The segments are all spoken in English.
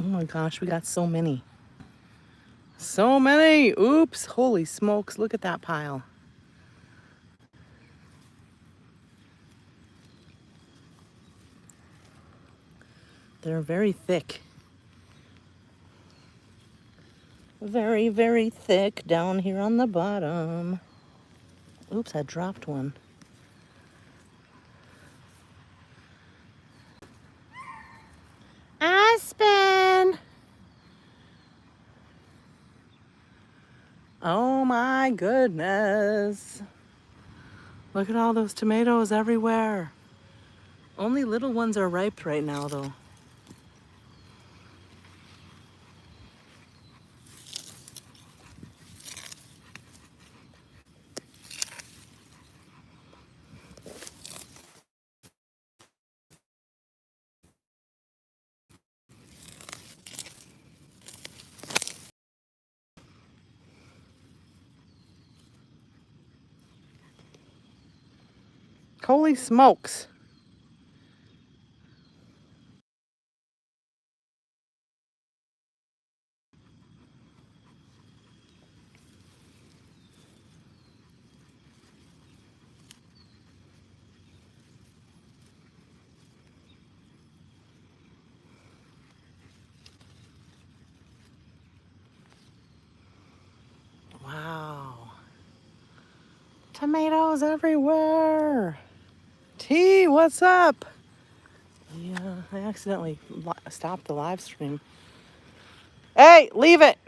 my gosh, we got so many. So many. Oops, holy smokes, look at that pile. They're very thick. Very, very thick down here on the bottom. Oops, I dropped one. Aspen! Oh my goodness. Look at all those tomatoes everywhere. Only little ones are ripe right now though. Holy smokes. Wow. Tomatoes everywhere. T, what's up? Yeah, I accidentally stopped the live stream. Hey, leave it.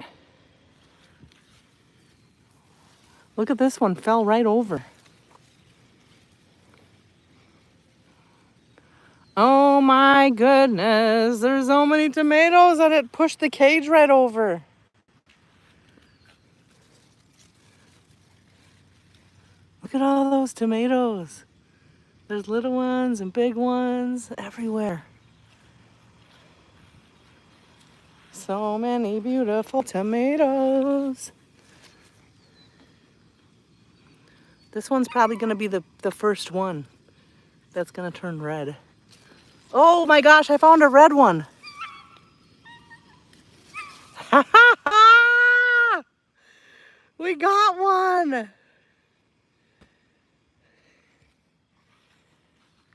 Look at this one, fell right over. Oh my goodness, there's so many tomatoes that it pushed the cage right over. Look at all those tomatoes. There's little ones and big ones everywhere. So many beautiful tomatoes. This one's probably gonna be the first one that's gonna turn red. Oh my gosh, I found a red one. We got one.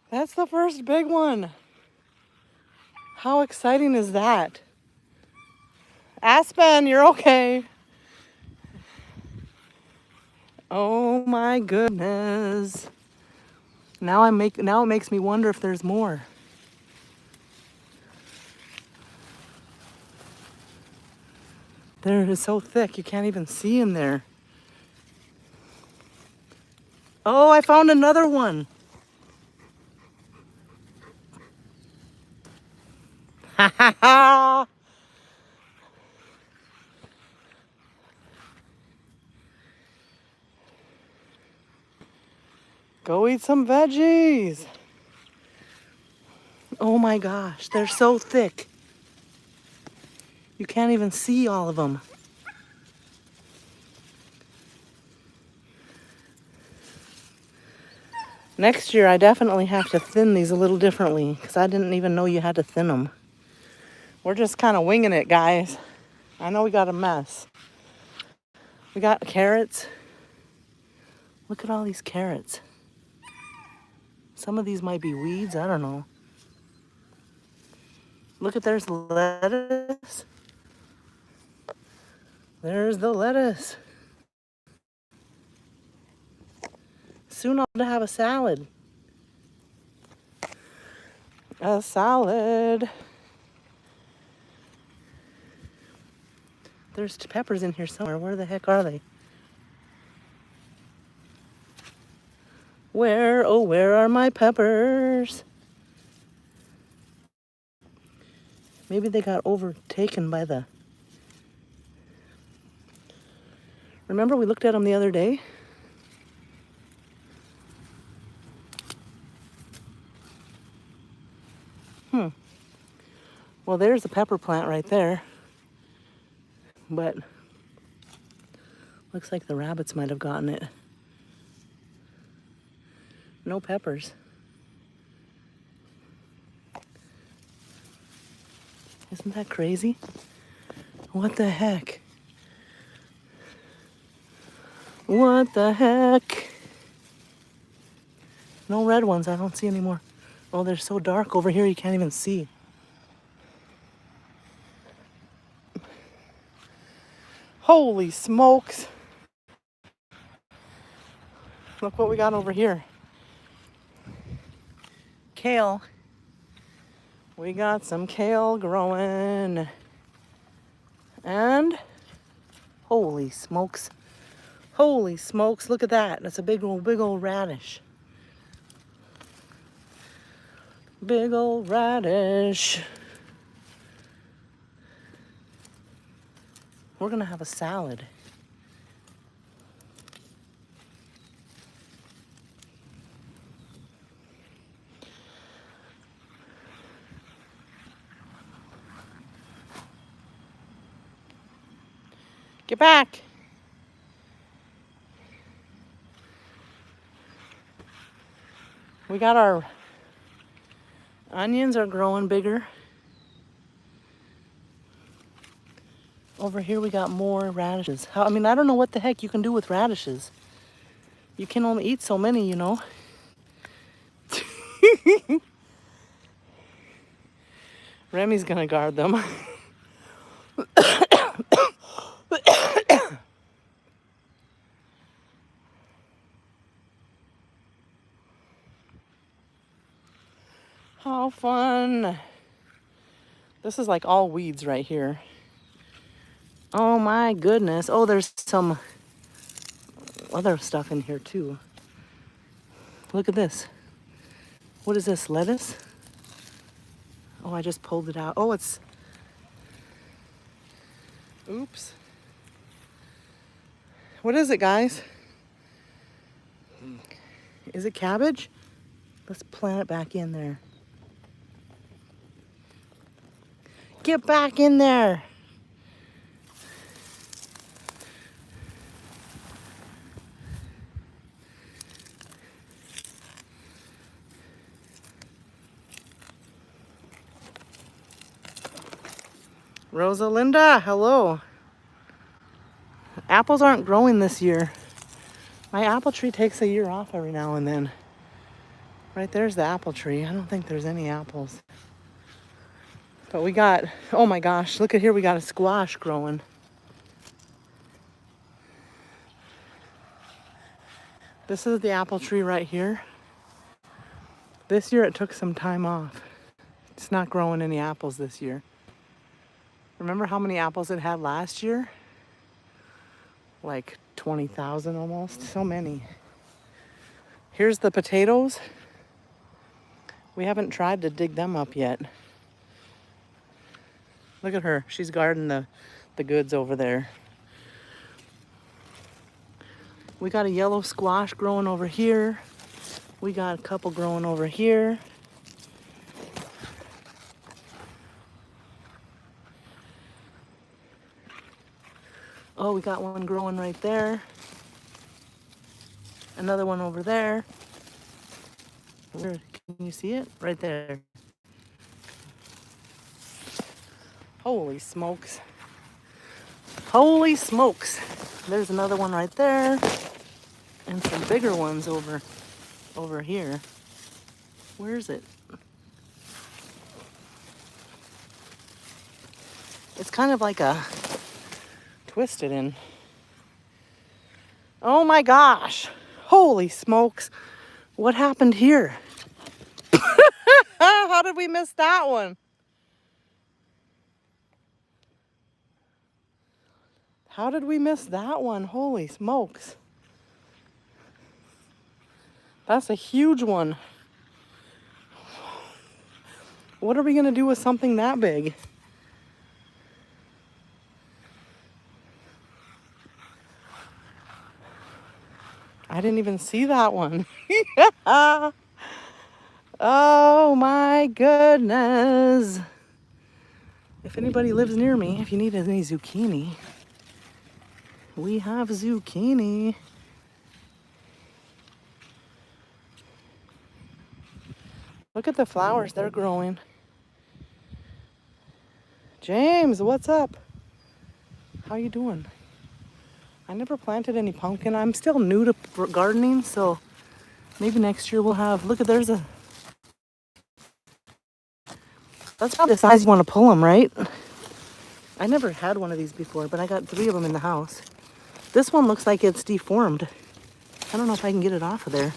That's the first big one. How exciting is that? Aspen, you're okay. Oh my goodness. Now it makes me wonder if there's more. They're so thick you can't even see in there. Oh, I found another one. Ha ha ha! Go eat some veggies. Oh my gosh, they're so thick. You can't even see all of them. Next year, I definitely have to thin these a little differently because I didn't even know you had to thin them. We're just kind of winging it, guys. I know we got a mess. We got carrots. Look at all these carrots. Some of these might be weeds, I don't know. Look at, there's lettuce. There's the lettuce. Soon I'll have a salad. A salad. There's peppers in here somewhere. Where the heck are they? Where, oh, where are my peppers? Maybe they got overtaken by the... Remember we looked at them the other day? Well, there's a pepper plant right there. But looks like the rabbits might have gotten it. No peppers. Isn't that crazy? What the heck? What the heck? No red ones. I don't see anymore. Oh, they're so dark over here you can't even see. Holy smokes. Look what we got over here. Kale. We got some kale growing. And holy smokes. Holy smokes, look at that. That's a big old radish. Big old radish. We're gonna have a salad. Get back. We got our onions are growing bigger. Over here we got more radishes. I mean, I don't know what the heck you can do with radishes. You can only eat so many, you know. Remy's gonna guard them. How fun. This is like all weeds right here. Oh my goodness. Oh, there's some other stuff in here too. Look at this. What is this, lettuce? Oh, I just pulled it out. Oh, it's, oops. What is it, guys? Is it cabbage? Let's plant it back in there. Get back in there. Rosalinda, hello. Apples aren't growing this year. My apple tree takes a year off every now and then. Right there's the apple tree. I don't think there's any apples. But we got, oh my gosh, look at here, we got a squash growing. This is the apple tree right here. This year it took some time off. It's not growing any apples this year. Remember how many apples it had last year? Like 20,000 almost, so many. Here's the potatoes. We haven't tried to dig them up yet. Look at her, she's guarding the goods over there. We got a yellow squash growing over here. We got a couple growing over here. Oh, we got one growing right there. Another one over there. Where, can you see it? Right there. Holy smokes. Holy smokes. There's another one right there. And some bigger ones over here. Where is it? It's kind of like a twisted in. Oh my gosh. Holy smokes. What happened here? How did we miss that one? How did we miss that one? Holy smokes. That's a huge one. What are we going to do with something that big? I didn't even see that one. Oh my goodness. If anybody lives near me, if you need any zucchini, we have zucchini. Look at the flowers, they're growing. James, what's up? How you doing? I never planted any pumpkin. I'm still new to gardening, so maybe next year we'll have, look at, there's a, that's about the size you want to pull them, right? I never had one of these before, but I got 3 of them in the house. This one looks like it's deformed. I don't know if I can get it off of there.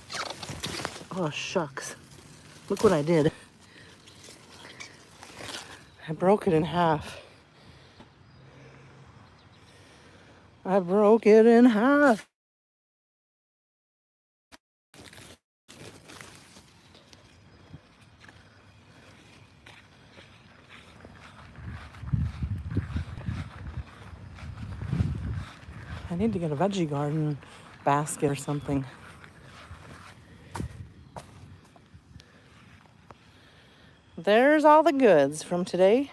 Oh, shucks. Look what I did. I broke it in half. I broke it in half. I need to get a veggie garden basket or something. There's all the goods from today.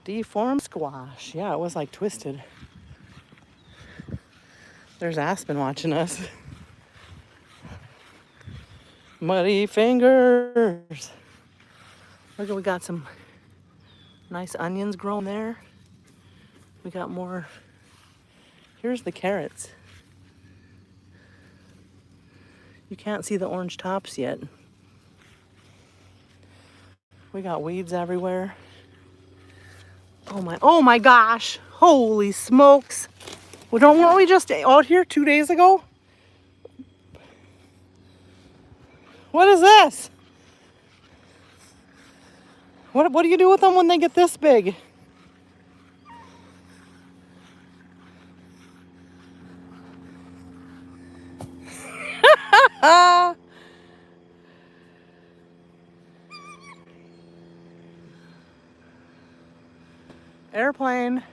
Deformed squash. Yeah, it was like twisted. There's Aspen watching us. Muddy fingers. Look, we got some nice onions growing there. We got more. Here's the carrots. You can't see the orange tops yet. We got weeds everywhere. Oh my gosh. Holy smokes. Well, weren't we just out here 2 days ago? What is this? What do you do with them when they get this big? Airplane.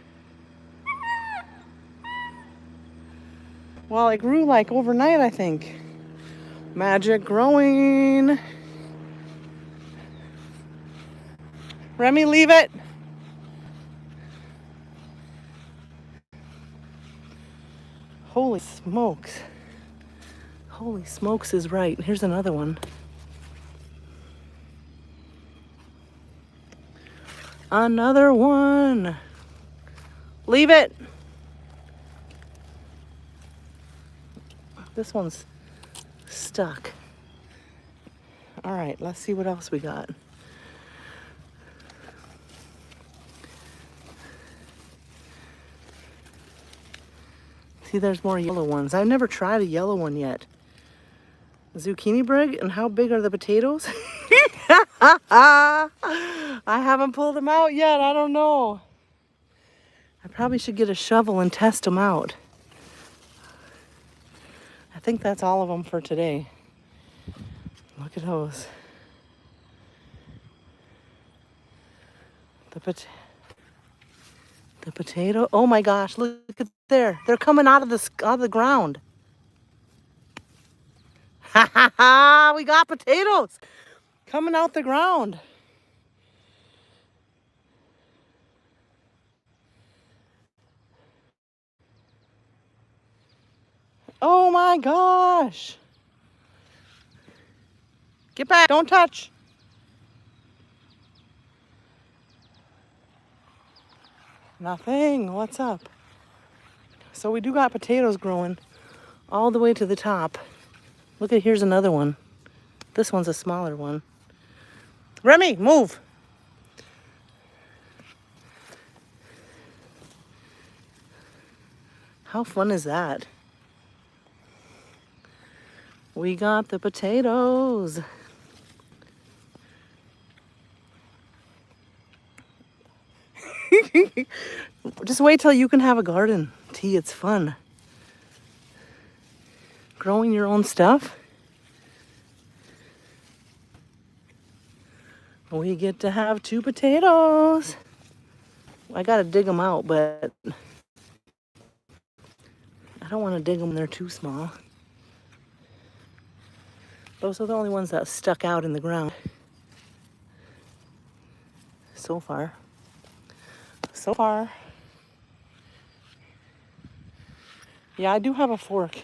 Well, it grew like overnight, I think. Magic growing. Remy, leave it. Holy smokes. Holy smokes is right. Here's another one. Another one. Leave it. This one's stuck. All right, let's see what else we got. See, there's more yellow ones. I've never tried a yellow one yet. Zucchini brig, and how big are the potatoes? I haven't pulled them out yet. I don't know. I probably should get a shovel and test them out. I think that's all of them for today. Look at those. The potato. Oh my gosh, look at there. They're coming out of the ground. Ha ha ha! We got potatoes coming out the ground. Oh my gosh. Get back, don't touch. Nothing, what's up? So we do got potatoes growing all the way to the top. Look at, here's another one. This one's a smaller one. Remy, move. How fun is that? We got the potatoes. Just wait till you can have a garden. T, it's fun. Growing your own stuff. We get to have 2 potatoes. I gotta dig them out, but I don't want to dig them when they're too small. Those are the only ones that stuck out in the ground so far. So far. Yeah, I do have a fork.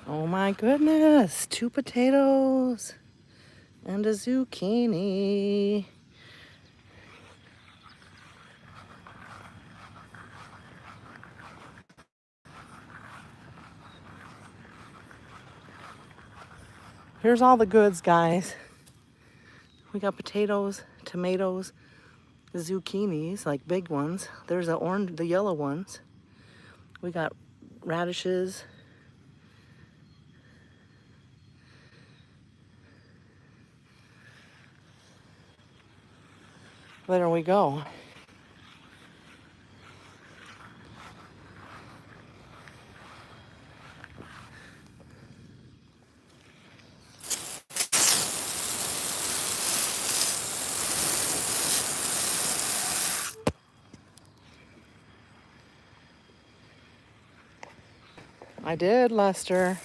Oh my goodness, 2 potatoes and a zucchini. Here's all the goods, guys. We got potatoes, tomatoes, zucchinis, like big ones. There's the yellow ones. We got radishes. There we go. I did, Lester.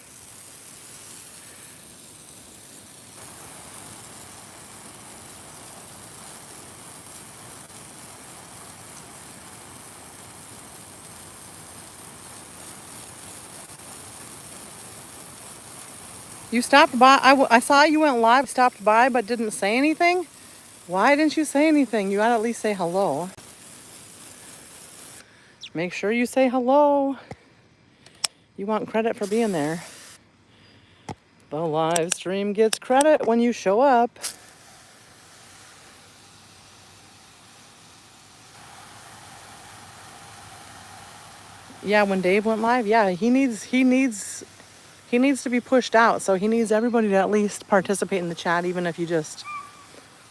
You stopped by. I saw you went live, stopped by, but didn't say anything. Why didn't you say anything? You gotta at least say hello. Make sure you say hello. You want credit for being there. The live stream gets credit when you show up. Yeah, when Dave went live, yeah, he needs to be pushed out. So he needs everybody to at least participate in the chat, even if you just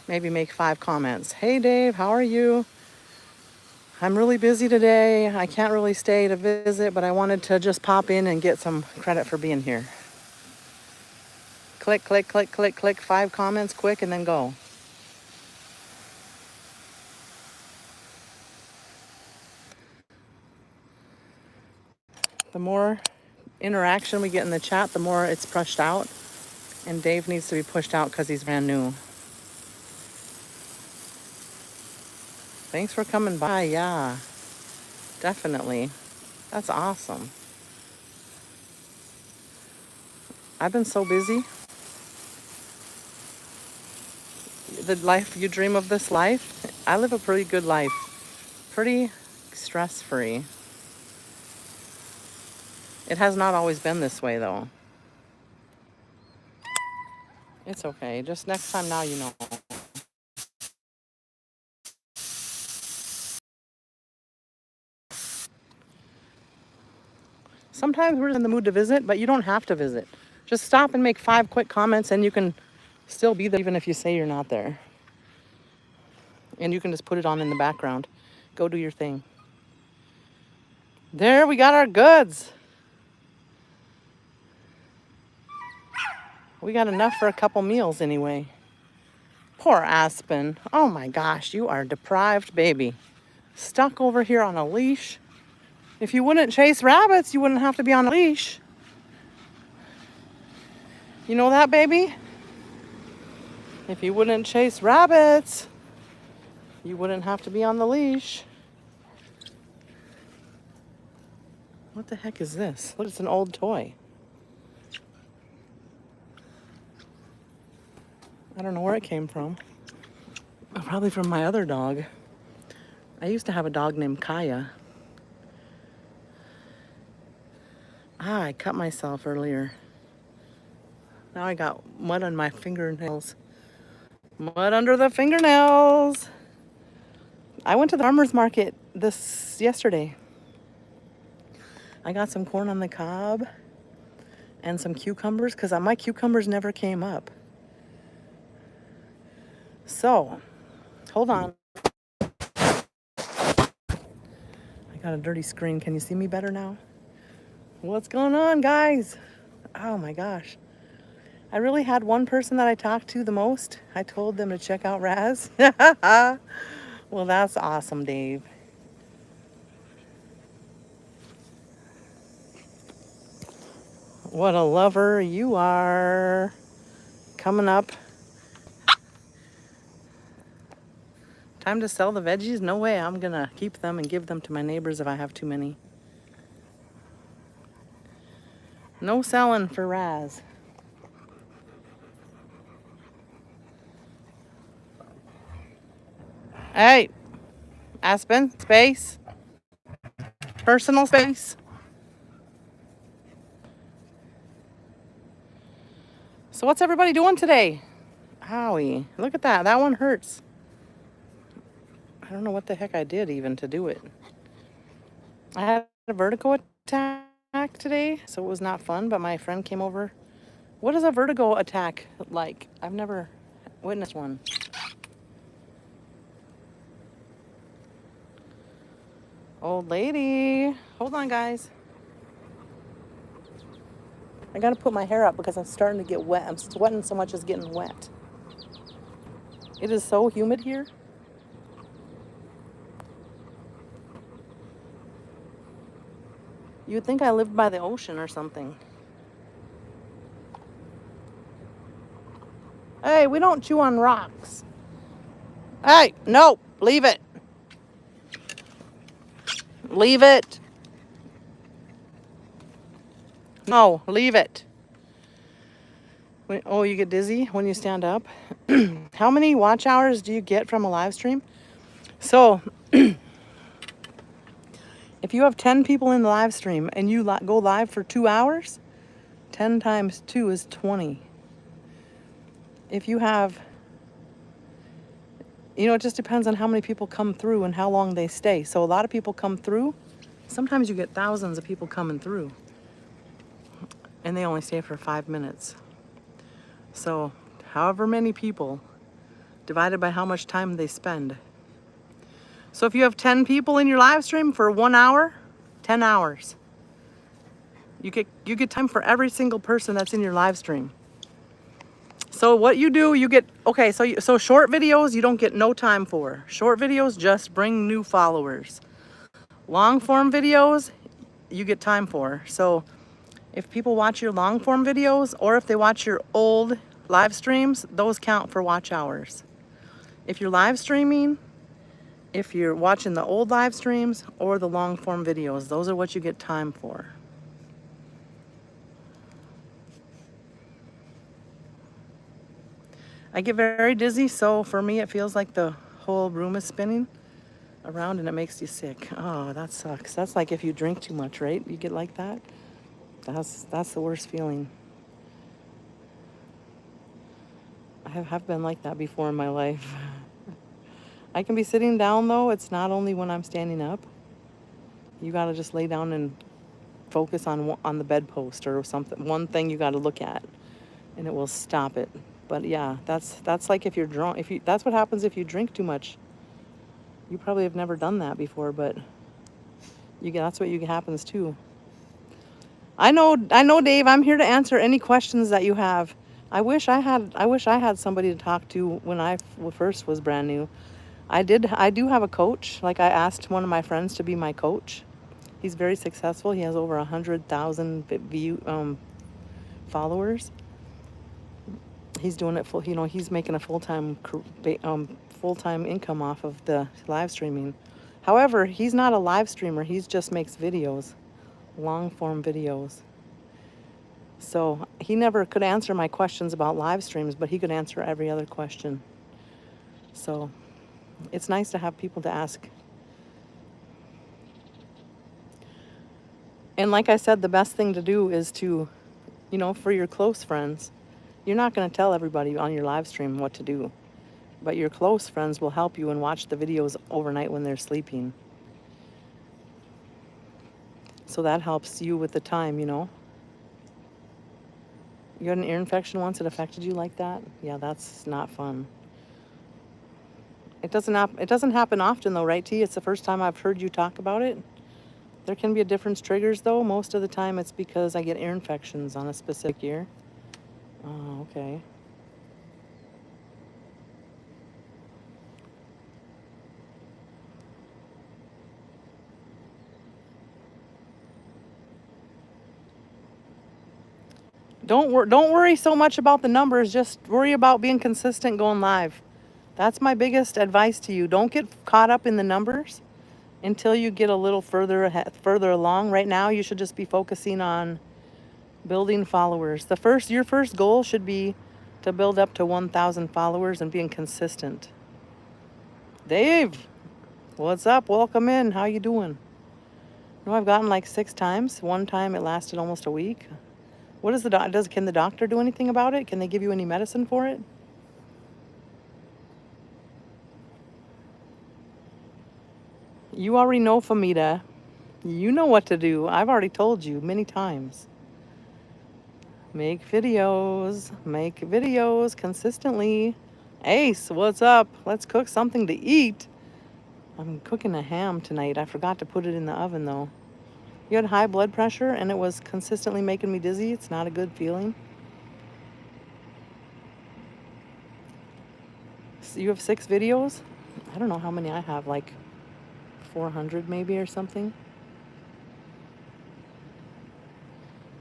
maybe make 5 comments. Hey Dave, how are you? I'm really busy today. I can't really stay to visit, but I wanted to just pop in and get some credit for being here. Click, click, click, click, click, 5 comments quick and then go. The more interaction we get in the chat, the more it's pushed out. And Dave needs to be pushed out because he's brand new. Thanks for coming by. Yeah, definitely. That's awesome. I've been so busy. The life you dream of, this life, I live a pretty good life. Pretty stress-free. It has not always been this way, though. It's okay. Just next time now you know. Sometimes we're in the mood to visit, but you don't have to visit. Just stop and make 5 quick comments and you can still be there even if you say you're not there. And you can just put it on in the background. Go do your thing. There, we got our goods. We got enough for a couple meals anyway. Poor Aspen. Oh my gosh, you are deprived, baby. Stuck over here on a leash. If you wouldn't chase rabbits, you wouldn't have to be on a leash. You know that, baby? If you wouldn't chase rabbits, you wouldn't have to be on the leash. What the heck is this? Look, it's an old toy. I don't know where it came from. Probably from my other dog. I used to have a dog named Kaya. I cut myself earlier. Now I got mud on my fingernails. Mud under the fingernails. I went to the farmer's market yesterday. I got some corn on the cob and some cucumbers because my cucumbers never came up. So, hold on. I got a dirty screen. Can you see me better now? What's going on, guys? Oh my gosh. I really had one person that I talked to the most. I told them to check out Razz. Well, that's awesome, Dave. What a lover you are. Coming up. Time to sell the veggies? No way. I'm going to keep them and give them to my neighbors if I have too many. No selling for Razz. Hey, Aspen, space, personal space. So what's everybody doing today? Howie, look at that. That one hurts. I don't know what the heck I did even to do it. I had a vertigo attack today, so it was not fun, but my friend came over. What is a vertigo attack like? I've never witnessed one. Old lady. Hold on, guys. I gotta put my hair up because I'm starting to get wet. I'm sweating so much it's getting wet. It is so humid here. You'd think I lived by the ocean or something. Hey, we don't chew on rocks. Hey, no, leave it. Leave it. No, leave it. Oh, you get dizzy when you stand up? How many watch hours do you get from a live stream? So, if you have 10 people in the live stream and you go live for 2 hours, 10 times 2 is 20. If you have, it just depends on how many people come through and how long they stay. So a lot of people come through. Sometimes you get thousands of people coming through and they only stay for 5 minutes. So however many people divided by how much time they spend. So if you have 10 people in your live stream for 1 hour, 10 hours. You get time for every single person that's in your live stream. So what you do, you get, okay, so short videos you don't get no time for. Short videos just bring new followers. Long form videos you get time for. So if people watch your long form videos or if they watch your old live streams, those count for watch hours. If you're live streaming, if you're watching the old live streams or the long form videos, those are what you get time for. I get very dizzy, so for me it feels like the whole room is spinning around and it makes you sick. Oh, that sucks. That's like if you drink too much, right? You get like that. That's the worst feeling. I have been like that before in my life. I can be sitting down though. It's not only when I'm standing up. You gotta just lay down and focus on the bedpost or something. One thing you gotta look at, and it will stop it. But yeah, that's like if you're drunk. That's what happens if you drink too much. You probably have never done that before, but that's what happens too. I know, Dave. I'm here to answer any questions that you have. I wish I had somebody to talk to when I first was brand new. I do have a coach. Like I asked one of my friends to be my coach. He's very successful. He has over 100,000 followers. He's doing it full. He's making a full-time income off of the live streaming. However, he's not a live streamer. He just makes videos, long-form videos. So he never could answer my questions about live streams, but he could answer every other question. So it's nice to have people to ask. And like I said, the best thing to do is to, for your close friends, you're not going to tell everybody on your live stream what to do, but your close friends will help you and watch the videos overnight when they're sleeping. So that helps you with the time, You had an ear infection once, it affected you like that? Yeah, that's not fun. It doesn't happen often though, right, T? It's the first time I've heard you talk about it. There can be different triggers though. Most of the time it's because I get ear infections on a specific ear. Oh, okay. Don't worry so much about the numbers. Just worry about being consistent going live. That's my biggest advice to you. Don't get caught up in the numbers until you get a little further along. Right now, you should just be focusing on Building followers. Your first goal should be to build up to 1,000 followers and being consistent. Dave, what's up? Welcome in. How you doing? No, I've gotten like 6 times. One time it lasted almost a week. What is can the doctor do anything about it? Can they give you any medicine for it? You already know, Famita. You know what to do. I've already told you many times. Make videos consistently. Ace, what's up? Let's cook something to eat. I'm cooking a ham tonight. I forgot to put it in the oven though. You had high blood pressure and it was consistently making me dizzy. It's not a good feeling. So you have 6 videos? I don't know how many I have, like 400 maybe or something.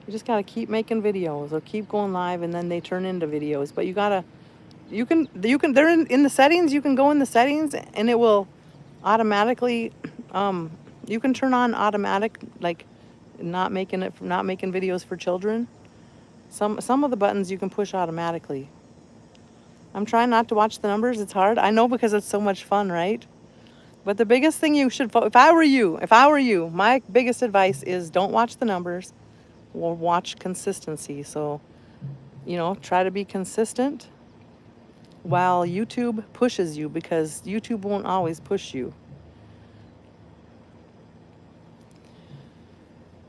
You just gotta keep making videos or keep going live and then they turn into videos. But you can, they're in the settings. You can go in the settings and it will automatically, you can turn on automatic, like not making videos for children. Some of the buttons you can push automatically. I'm trying not to watch the numbers. It's hard. I know, because it's so much fun, right? But the biggest thing you should, if I were you, my biggest advice is don't watch the numbers or watch consistency. So, try to be consistent while YouTube pushes you, because YouTube won't always push you.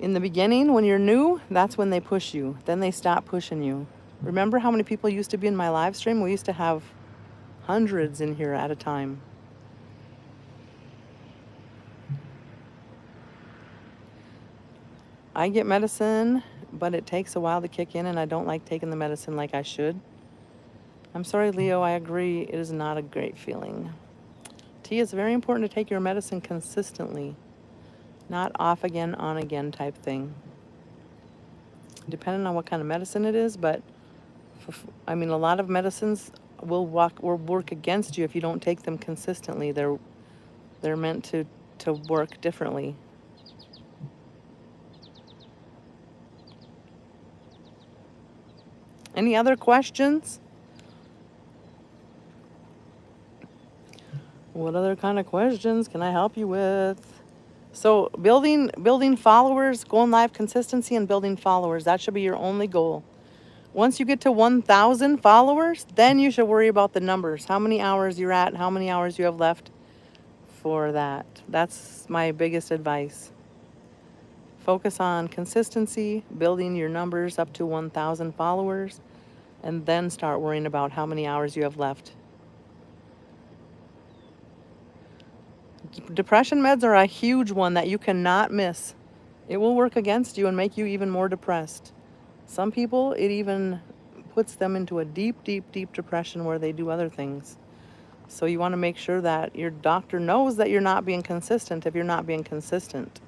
In the beginning, when you're new, that's when they push you. Then they stop pushing you. Remember how many people used to be in my live stream? We used to have hundreds in here at a time. I get medicine, but it takes a while to kick in, and I don't like taking the medicine like I should. I'm sorry, Leo, I agree. It is not a great feeling. T, it's very important to take your medicine consistently, not off again, on again type thing. Depending on what kind of medicine it is, but a lot of medicines will work against you if you don't take them consistently. They're meant to work differently. Any other questions? What other kind of questions can I help you with? So building followers, going live consistency and building followers, that should be your only goal. Once you get to 1,000 followers, then you should worry about the numbers, how many hours you're at, how many hours you have left for that. That's my biggest advice. Focus on consistency, building your numbers up to 1,000 followers, and then start worrying about how many hours you have left. Depression meds are a huge one that you cannot miss. It will work against you and make you even more depressed. Some people, it even puts them into a deep, deep, deep depression where they do other things. So you want to make sure that your doctor knows that you're not being consistent if you're not being consistent.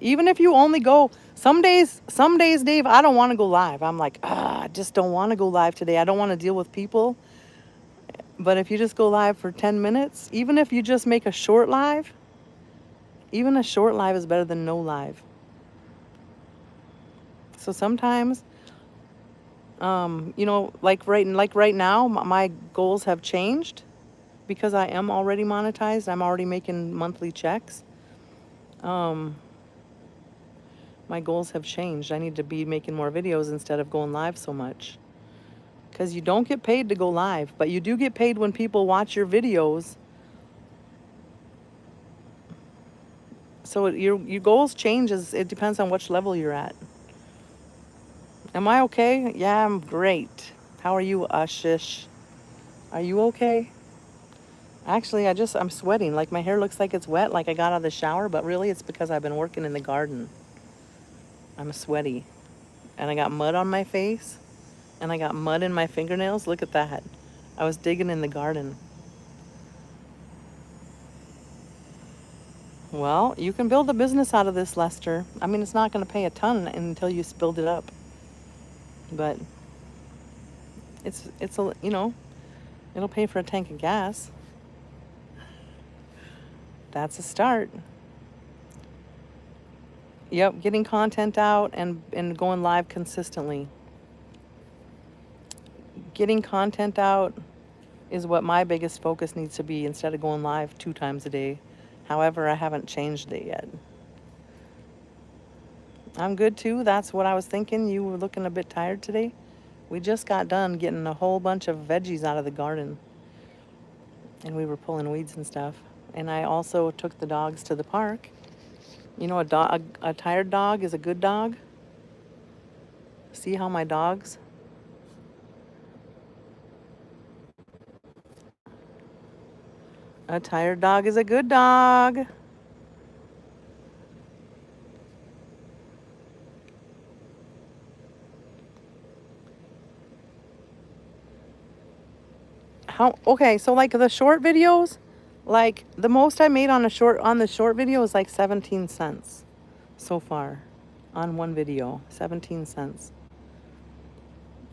Even if you only go, some days, Dave, I don't want to go live. I'm like, I just don't want to go live today. I don't want to deal with people. But if you just go live for 10 minutes, even if you just make a short live, even a short live is better than no live. So sometimes, like right now, my goals have changed because I am already monetized. I'm already making monthly checks. My goals have changed. I need to be making more videos instead of going live so much. Because you don't get paid to go live, but you do get paid when people watch your videos. So your goals change it depends on which level you're at. Am I okay? Yeah, I'm great. How are you, Ashish? Are you okay? Actually, I'm sweating. Like my hair looks like it's wet, like I got out of the shower, but really it's because I've been working in the garden. I'm sweaty. And I got mud on my face. And I got mud in my fingernails. Look at that. I was digging in the garden. Well, you can build a business out of this, Lester. It's not going to pay a ton until you build it up. But it's it'll pay for a tank of gas. That's a start. Yep, getting content out and going live consistently. Getting content out is what my biggest focus needs to be instead of going live 2 times a day. However, I haven't changed it yet. I'm good too. That's what I was thinking. You were looking a bit tired today. We just got done getting a whole bunch of veggies out of the garden. And we were pulling weeds and stuff. And I also took the dogs to the park. You know, a tired dog is a good dog. See how my dogs... A tired dog is a good dog. Okay, so like the short videos, like the most I made on the short video is like 17 cents so far on one video. 17 cents.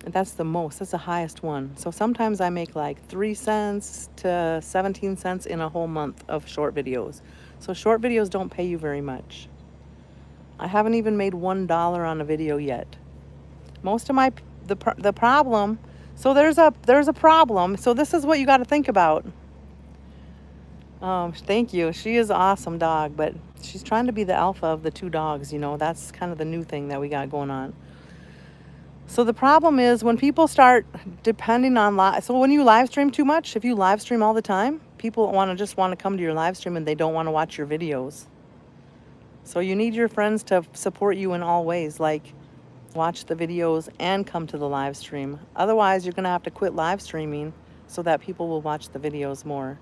And that's the most. That's the highest one. So sometimes I make like 3 cents to 17 cents in a whole month of short videos. So short videos don't pay you very much. I haven't even made $1 on a video yet. Most of the problem, so there's a problem. So this is what you got to think about. Thank you. She is an awesome dog, but she's trying to be the alpha of the 2 dogs, you know. That's kind of the new thing that we got going on. So the problem is when people start depending on so when you live stream too much, if you live stream all the time, people just want to come to your live stream and they don't want to watch your videos. So you need your friends to support you in all ways, like watch the videos and come to the live stream. Otherwise, you're going to have to quit live streaming so that people will watch the videos more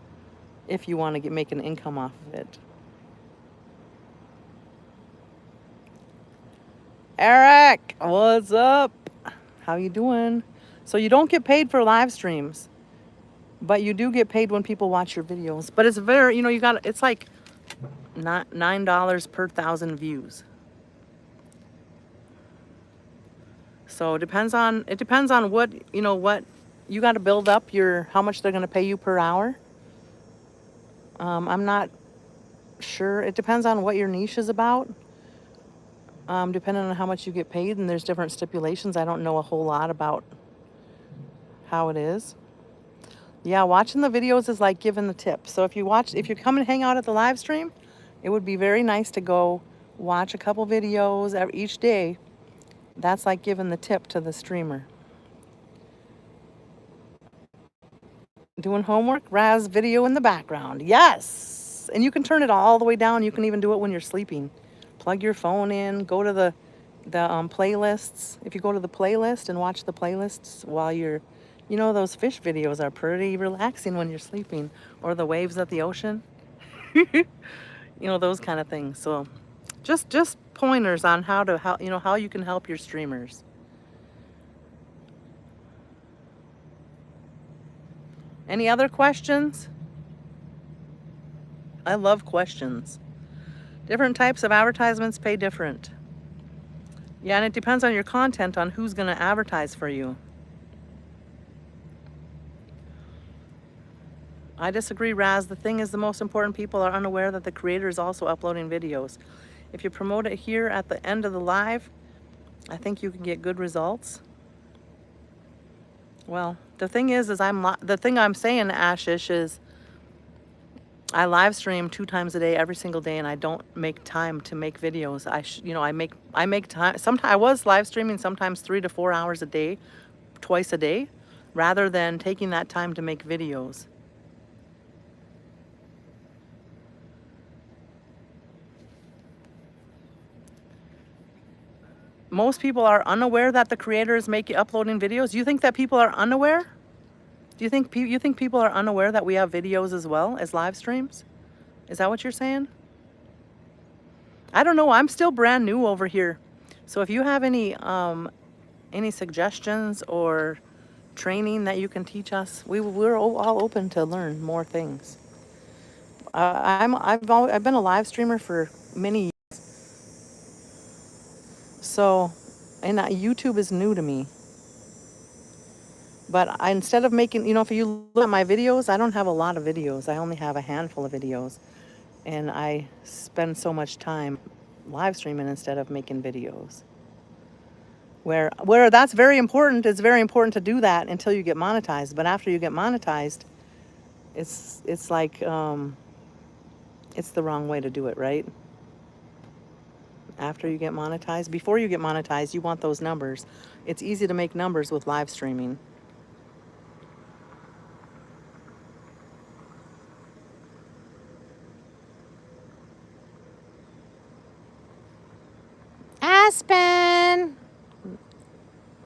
if you want to make an income off of it. Eric, what's up? How you doing? So you don't get paid for live streams, but you do get paid when people watch your videos. But it's very, you know, it's like $9 per 1,000 views. So it depends on what, you know, what you got to build up how much they're going to pay you per hour. I'm not sure. It depends on what your niche is about. Depending on how much you get paid, and there's different stipulations. I don't know a whole lot about how it is. Yeah, watching the videos is like giving the tip. So if you come and hang out at the live stream, it would be very nice to go watch a couple videos each day. That's like giving the tip to the streamer. Doing homework, Razz video in the background. Yes! And you can turn it all the way down. You can even do it when you're sleeping. Plug your phone in, go to the playlists. If you go to the playlist and watch the playlists while you know, those fish videos are pretty relaxing when you're sleeping, or the waves at the ocean. You know, those kind of things. So just pointers on how you can help your streamers. Any other questions? I love questions. Different types of advertisements pay different. Yeah, and it depends on your content on who's going to advertise for you. I disagree, Raz. The thing is, the most important people are unaware that the creator is also uploading videos. If you promote it here at the end of the live, I think you can get good results. Well, the thing is the thing I'm saying, Ashish, is I live stream 2 times a day, every single day, and I don't make time to make videos. I make time. Sometimes I was live streaming sometimes 3 to 4 hours a day, twice a day, rather than taking that time to make videos. Most people are unaware that the creator is uploading videos. You think that people are unaware? Do you think people are unaware that we have videos as well as live streams? Is that what you're saying? I don't know. I'm still brand new over here. So if you have any suggestions or training that you can teach us, we're all open to learn more things. I've been a live streamer for many years. So, and YouTube is new to me. But instead of making, you know, if you look at my videos, I don't have a lot of videos. I only have a handful of videos. And I spend so much time live streaming instead of making videos. Where that's very important. It's very important to do that until you get monetized. But after you get monetized, it's like it's the wrong way to do it, right? After you get monetized, before you get monetized, you want those numbers. It's easy to make numbers with live streaming. Aspen,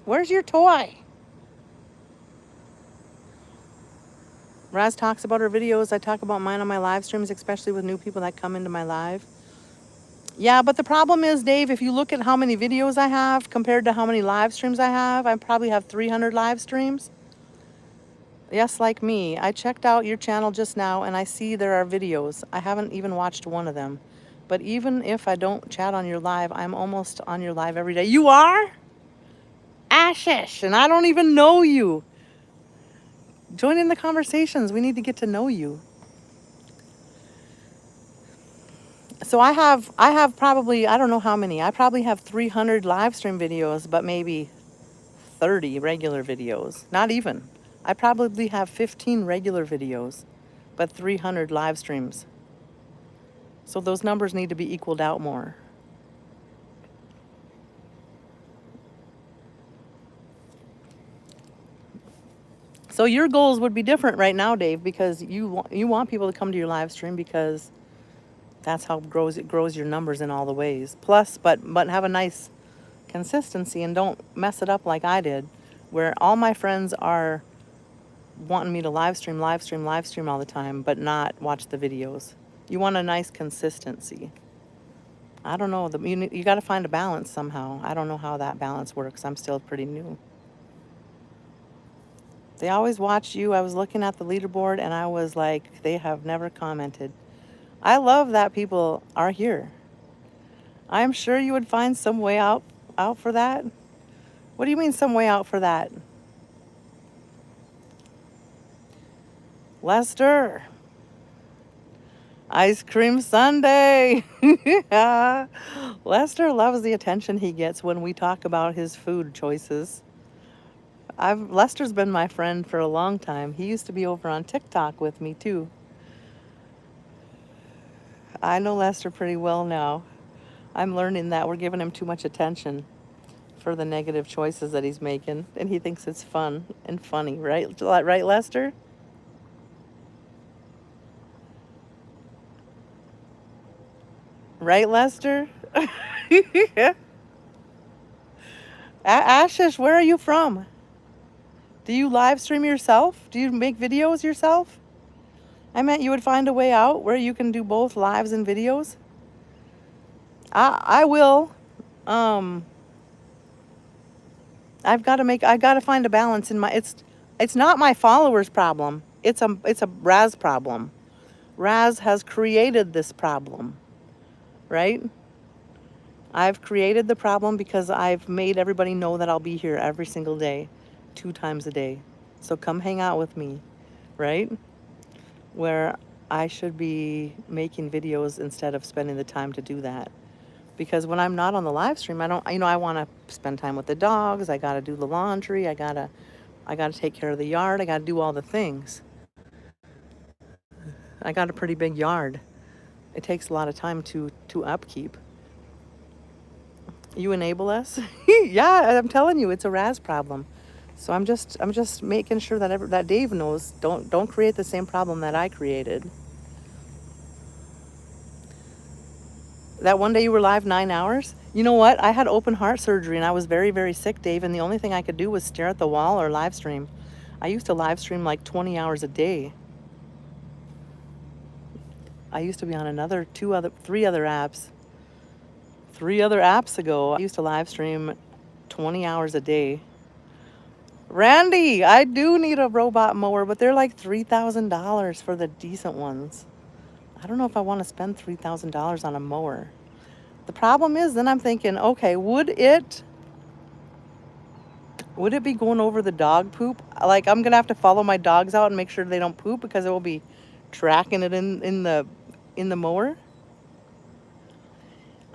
where's your toy? Razz talks about her videos. I talk about mine on my live streams, especially with new people that come into my live. Yeah, but the problem is, Dave, if you look at how many videos I have compared to how many live streams I probably have 300 live streams. Yes, like me. I checked out your channel just now and I see there are videos. I haven't even watched one of them. But even if I don't chat on your live, I'm almost on your live every day. You are? Ashish, and I don't even know you. Join in the conversations. We need to get to know you. So I have probably, I don't know how many. I probably have 300 live stream videos, but maybe 30 regular videos. Not even. I probably have 15 regular videos, but 300 live streams. So those numbers need to be equaled out more. So your goals would be different right now, Dave, because you want people to come to your live stream because that's how it grows your numbers in all the ways. Plus, but have a nice consistency and don't mess it up like I did, where all my friends are wanting me to live stream all the time, but not watch the videos. You want a nice consistency. I don't know. You got to find a balance somehow. I don't know how that balance works. I'm still pretty new. They always watch you. I was looking at the leaderboard and I was like, they have never commented. I love that people are here. I'm sure you would find some way out for that. What do you mean some way out for that? Lester. Ice cream sundae. Lester loves the attention he gets when we talk about his food choices. Lester's been my friend for a long time. He used to be over on TikTok with me too. I know Lester pretty well now. I'm learning that we're giving him too much attention for the negative choices that he's making, and he thinks it's fun and funny, right? Right, Lester? Right, Lester? Ashish, where are you from? Do you live stream yourself? Do you make videos yourself? I meant you would find a way out where you can do both lives and videos. I will. I've got to find a balance in my, it's not my followers' problem. It's a Razz problem. Razz has created this problem, right? I've created the problem because I've made everybody know that I'll be here every single day, 2 times a day. So come hang out with me, right? Where I should be making videos instead of spending the time to do that. Because when I'm not on the live stream, I want to spend time with the dogs. I got to do the laundry. I got to take care of the yard. I got to do all the things. I got a pretty big yard. It takes a lot of time to upkeep. You enable us? Yeah, I'm telling you, it's a Razz problem. So I'm just making sure that Dave knows, don't create the same problem that I created. That one day you were live 9 hours? You know what? I had open heart surgery and I was very, very sick, Dave, and the only thing I could do was stare at the wall or live stream. I used to live stream like 20 hours a day. I used to be on three other apps. 3 other apps ago, I used to live stream 20 hours a day. Randy, I do need a robot mower, but they're like $3,000 for the decent ones. I don't know if I want to spend $3,000 on a mower. The problem is, then I'm thinking, okay, would it be going over the dog poop? Like, I'm gonna have to follow my dogs out and make sure they don't poop because it will be tracking it in the mower.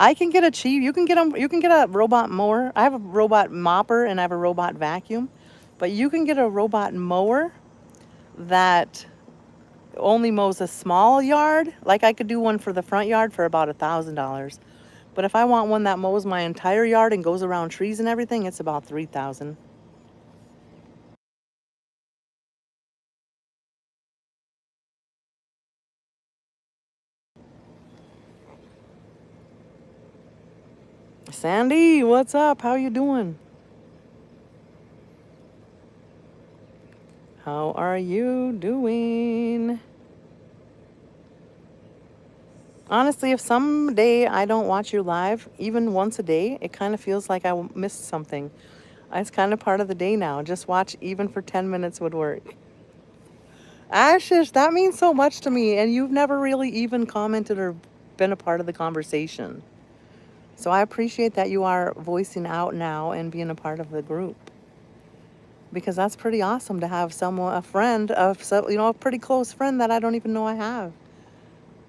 I can get a cheap. You can get them. You can get a robot mower. I have a robot mopper and I have a robot vacuum, but you can get a robot mower that only mows a small yard. Like I could do one for the front yard for about $1,000. But if I want one that mows my entire yard and goes around trees and everything, it's about 3,000. Sandy, what's up? How you doing? How are you doing? Honestly, if someday I don't watch you live, even once a day, it kind of feels like I missed something. It's kind of part of the day now. Just watch even for 10 minutes would work. Ashish, that means so much to me, and you've never really even commented or been a part of the conversation. So I appreciate that you are voicing out now and being a part of the group. Because that's pretty awesome to have someone, a friend of, so a pretty close friend that I don't even know I have.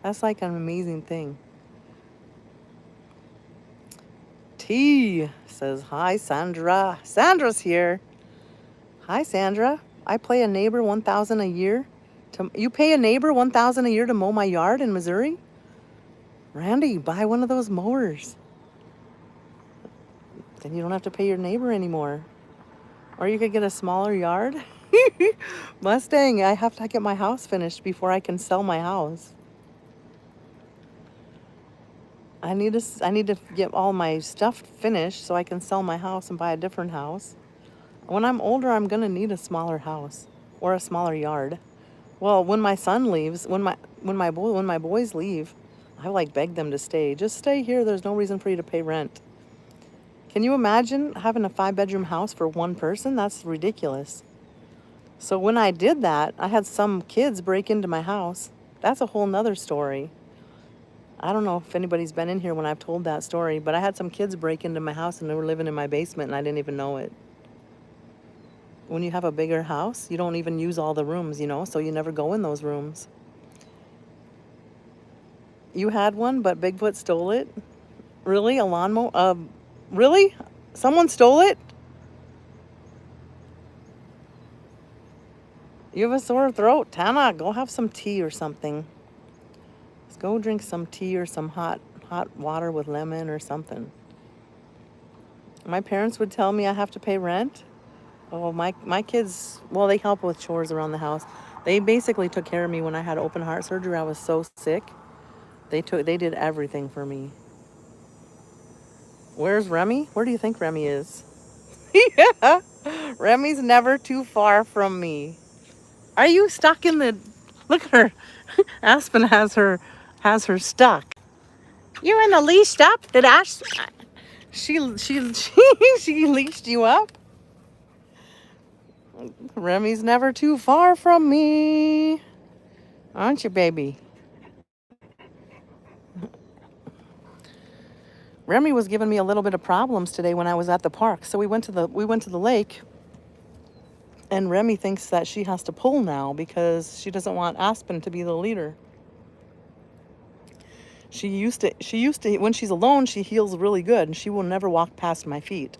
That's like an amazing thing. T says, hi, Sandra. Sandra's here. Hi, Sandra. I pay a neighbor $1,000 a year. You pay a neighbor $1,000 a year to mow my yard in Missouri? Randy, buy one of those mowers. Then you don't have to pay your neighbor anymore. Or you could get a smaller yard. Mustang, I have to get my house finished before I can sell my house. I need to get all my stuff finished so I can sell my house and buy a different house. When I'm older, I'm gonna need a smaller house or a smaller yard. Well, when my son leaves, when my boys leave, I like beg them to stay. Just stay here. There's no reason for you to pay rent. Can you imagine having a 5-bedroom house for one person? That's ridiculous. So when I did that, I had some kids break into my house. That's a whole nother story. I don't know if anybody's been in here when I've told that story, but I had some kids break into my house and they were living in my basement and I didn't even know it. When you have a bigger house, you don't even use all the rooms, so you never go in those rooms. You had one, but Bigfoot stole it? Really? A lawnmower? Really? Someone stole it? You have a sore throat? Tana, go have some tea or something. Let's go drink some tea or some hot water with lemon or something. My parents would tell me I have to pay rent. Oh, my kids, well, they help with chores around the house. They basically took care of me when I had open heart surgery. I was so sick. They did everything for me. Where's Remy? Where do you think Remy is? Yeah. Remy's never too far from me. Are you stuck in the... Look at her. Aspen has her stuck. You're in the leashed up? Did Ash... She leashed you up? Remy's never too far from me. Aren't you, baby? Remy was giving me a little bit of problems today when I was at the park. So we went to the lake, and Remy thinks that she has to pull now because she doesn't want Aspen to be the leader. She used to when she's alone, she heals really good and she will never walk past my feet.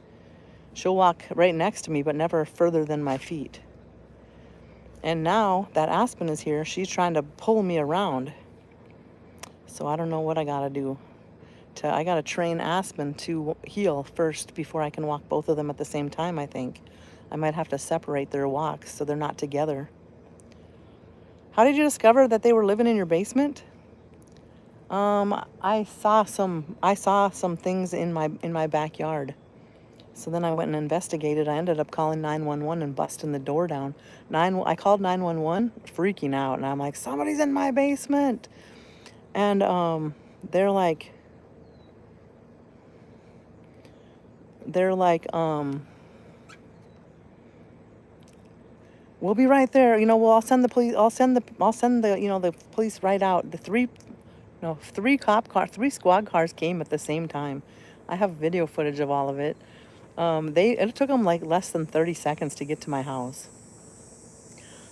She'll walk right next to me, but never further than my feet. And now that Aspen is here, she's trying to pull me around. So I don't know what I gotta do. I gotta train Aspen to heel first before I can walk both of them at the same time, I think. I might have to separate their walks so they're not together. How did you discover that they were living in your basement? I saw some things in my backyard. So then I went and investigated. I ended up calling 911 and busting the door down. I called 911, freaking out, and I'm like, somebody's in my basement. And they're like, we'll be right there. Well, I'll send the police. I'll send the police right out. Three squad cars came at the same time. I have video footage of all of it. It took them like less than 30 seconds to get to my house.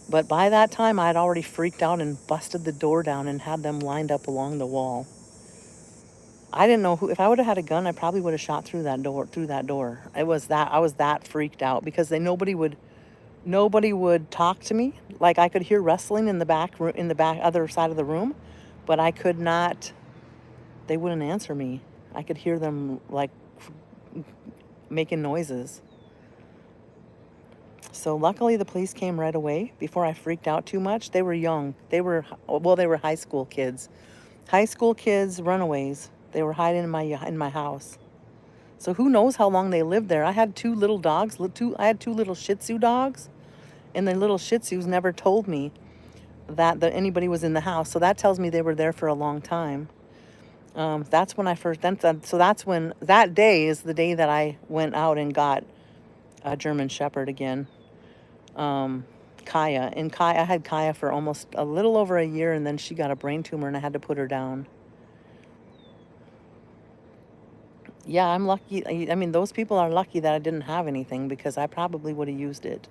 But by that time, I had already freaked out and busted the door down and had them lined up along the wall. I didn't know who. If I would have had a gun, I probably would have shot through that door. Through that door. It was that I was that freaked out because nobody would talk to me. Like I could hear wrestling in the in the back other side of the room, but I could not. They wouldn't answer me. I could hear them like making noises. So luckily the police came right away before I freaked out too much. They were young. They were high school kids. High school kids, runaways. They were hiding in my house. So who knows how long they lived there. I had two little dogs, I had two little Shih Tzu dogs, and the little Shih Tzus never told me that anybody was in the house. So that tells me they were there for a long time. That's when I first, so that's when, that day is the day that I went out and got a German Shepherd again. Kaya. And I had Kaya for almost a little over a year, and then she got a brain tumor and I had to put her down. Yeah, I'm lucky. I mean, those people are lucky that I didn't have anything because I probably would have used it.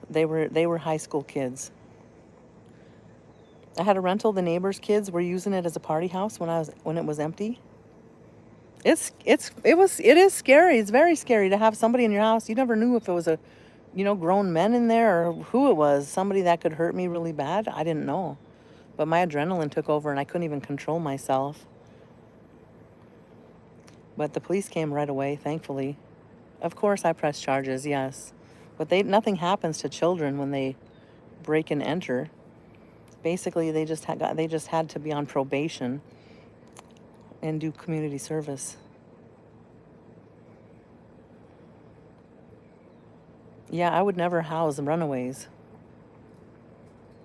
They were high school kids. I had a rental. The neighbors' kids were using it as a party house when it was empty. It is scary. It's very scary to have somebody in your house. You never knew if it was grown men in there or who it was. Somebody that could hurt me really bad. I didn't know. But my adrenaline took over and I couldn't even control myself. But the police came right away, thankfully. Of course I pressed charges, yes. But nothing happens to children when they break and enter. Basically, they just had to be on probation and do community service. Yeah, I would never house runaways.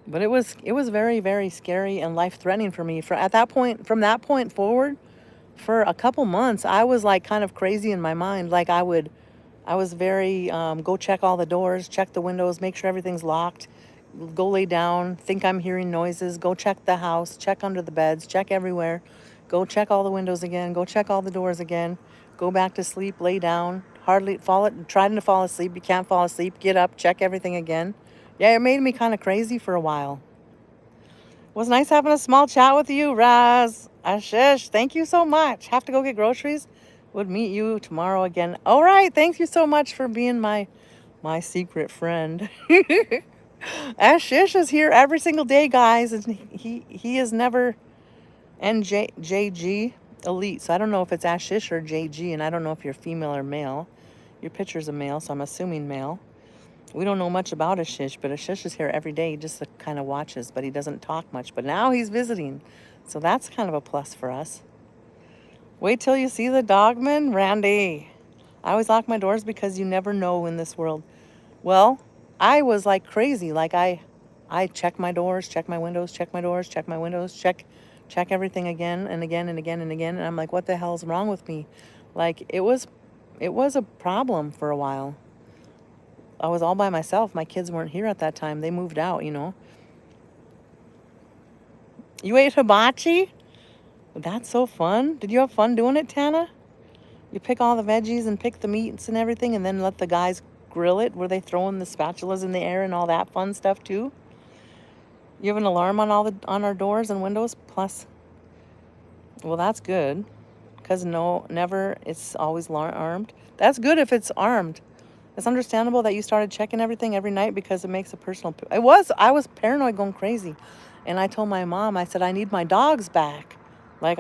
But it was very, very scary and life-threatening for me. From that point forward, for a couple months, I was like kind of crazy in my mind. Like I was very, go check all the doors, check the windows, make sure everything's locked, go lay down, think I'm hearing noises, go check the house, check under the beds, check everywhere, go check all the windows again, go check all the doors again, go back to sleep, lay down, trying to fall asleep, you can't fall asleep, get up, check everything again. Yeah, it made me kind of crazy for a while. It was nice having a small chat with you, Razz. Ashish, thank you so much. Have to go get groceries. Would meet you tomorrow again. All right, thank you so much for being my secret friend. Ashish is here every single day, guys, and he is never JG Elite. So I don't know if it's Ashish or JG, and I don't know if you're female or male. Your picture's a male, so I'm assuming male. We don't know much about Ashish, but Ashish is here every day. He just kind of watches, but he doesn't talk much. But now he's visiting, so that's kind of a plus for us. Wait till you see the dogman, Randy. I always lock my doors because you never know in this world. Well, I was like crazy. Like I check my doors, check my windows, check my doors, check my windows, check everything again and again and again and again. And I'm like, what the hell's wrong with me? Like it was a problem for a while. I was all by myself. My kids weren't here at that time. They moved out, You ate hibachi? That's so fun. Did you have fun doing it, Tana? You pick all the veggies and pick the meats and everything and then let the guys grill it? Were they throwing the spatulas in the air and all that fun stuff too? You have an alarm on on our doors and windows plus? Well, that's good. Because never, it's always armed. That's good if it's armed. It's understandable that you started checking everything every night because it makes a personal... I was paranoid going crazy. And I told my mom, I said, I need my dogs back. Like,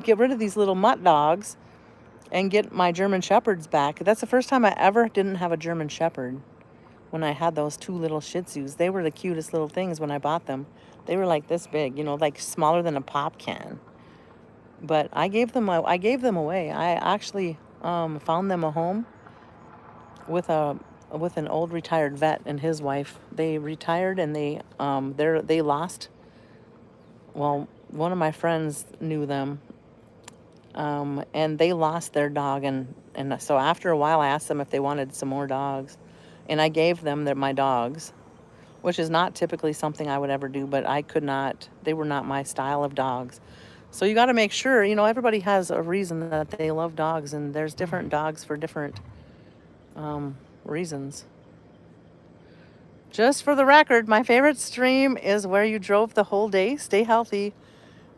get rid of these little mutt dogs and get my German Shepherds back. That's the first time I ever didn't have a German Shepherd when I had those two little Shih Tzus. They were the cutest little things when I bought them. They were like this big, like smaller than a pop can. But I gave them away. I actually found them a home with an old retired vet and his wife. They retired and they lost. Well, one of my friends knew them, and they lost their dog, and so after a while I asked them if they wanted some more dogs, and I gave them my dogs, which is not typically something I would ever do, but I could not. They were not my style of dogs. So you got to make sure, everybody has a reason that they love dogs, and there's different dogs for different reasons. Just for the record, my favorite stream is where you drove the whole day. Stay healthy.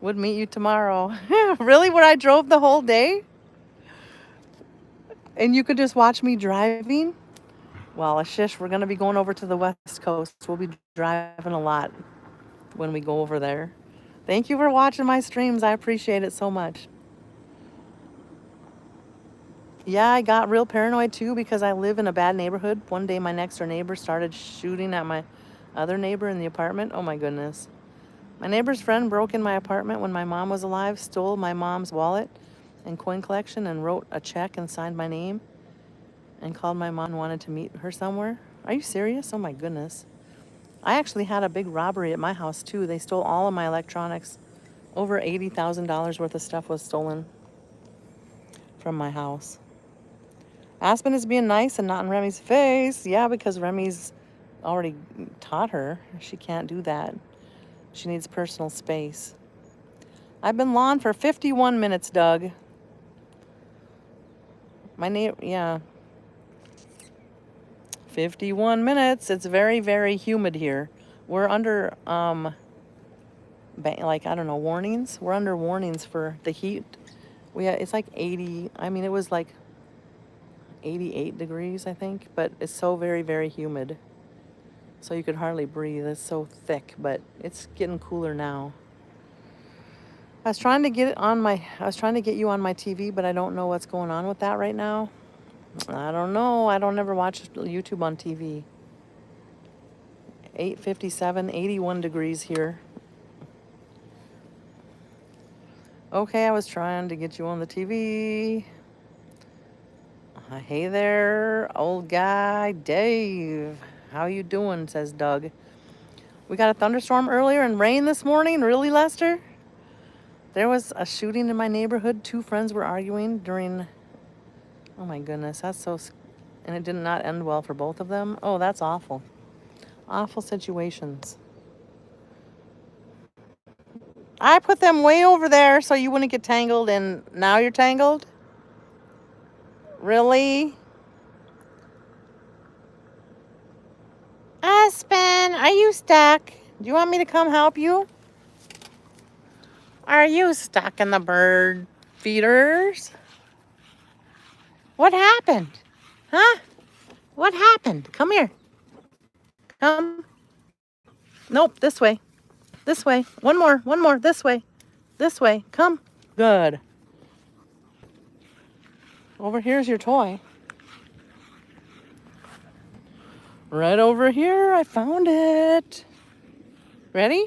Would meet you tomorrow. Really? Where I drove the whole day? And you could just watch me driving? Well, shish, we're going to be going over to the West Coast. We'll be driving a lot when we go over there. Thank you for watching my streams. I appreciate it so much. Yeah, I got real paranoid too because I live in a bad neighborhood. One day my next door neighbor started shooting at my other neighbor in the apartment. Oh my goodness. My neighbor's friend broke in my apartment when my mom was alive, stole my mom's wallet and coin collection, and wrote a check and signed my name and called my mom and wanted to meet her somewhere. Are you serious? Oh my goodness. I actually had a big robbery at my house too. They stole all of my electronics. Over $80,000 worth of stuff was stolen from my house. Aspen is being nice and not in Remy's face. Yeah, because Remy's already taught her she can't do that. She needs personal space. I've been lawn for 51 minutes, Doug. My name, yeah. 51 minutes. It's very, very humid here. We're under, like, I don't know, warnings. We're under warnings for the heat. It's like 80. I mean, it was like 88 degrees, I think. But it's so very, very humid. So you could hardly breathe. It's so thick, but it's getting cooler now. I was trying to get you on my TV, but I don't know what's going on with that right now. I don't know. I don't ever watch YouTube on TV. 8:57, 81 degrees here. Okay, I was trying to get you on the TV. Hey there, old guy, Dave. How you doing, says Doug. We got a thunderstorm earlier and rain this morning. Really, Lester? There was a shooting in my neighborhood. 2 friends were arguing during... Oh my goodness, that's so... And it did not end well for both of them. Oh, that's awful. Awful situations. I put them way over there so you wouldn't get tangled, and now you're tangled? Really? Aspen, are you stuck? Do you want me to come help you? Are you stuck in the bird feeders? What happened? Huh? What happened? Come here. Come. Nope, this way. This way. One more. This way. This way. Come. Good. Over here's your toy. Right over here. I found it. Ready?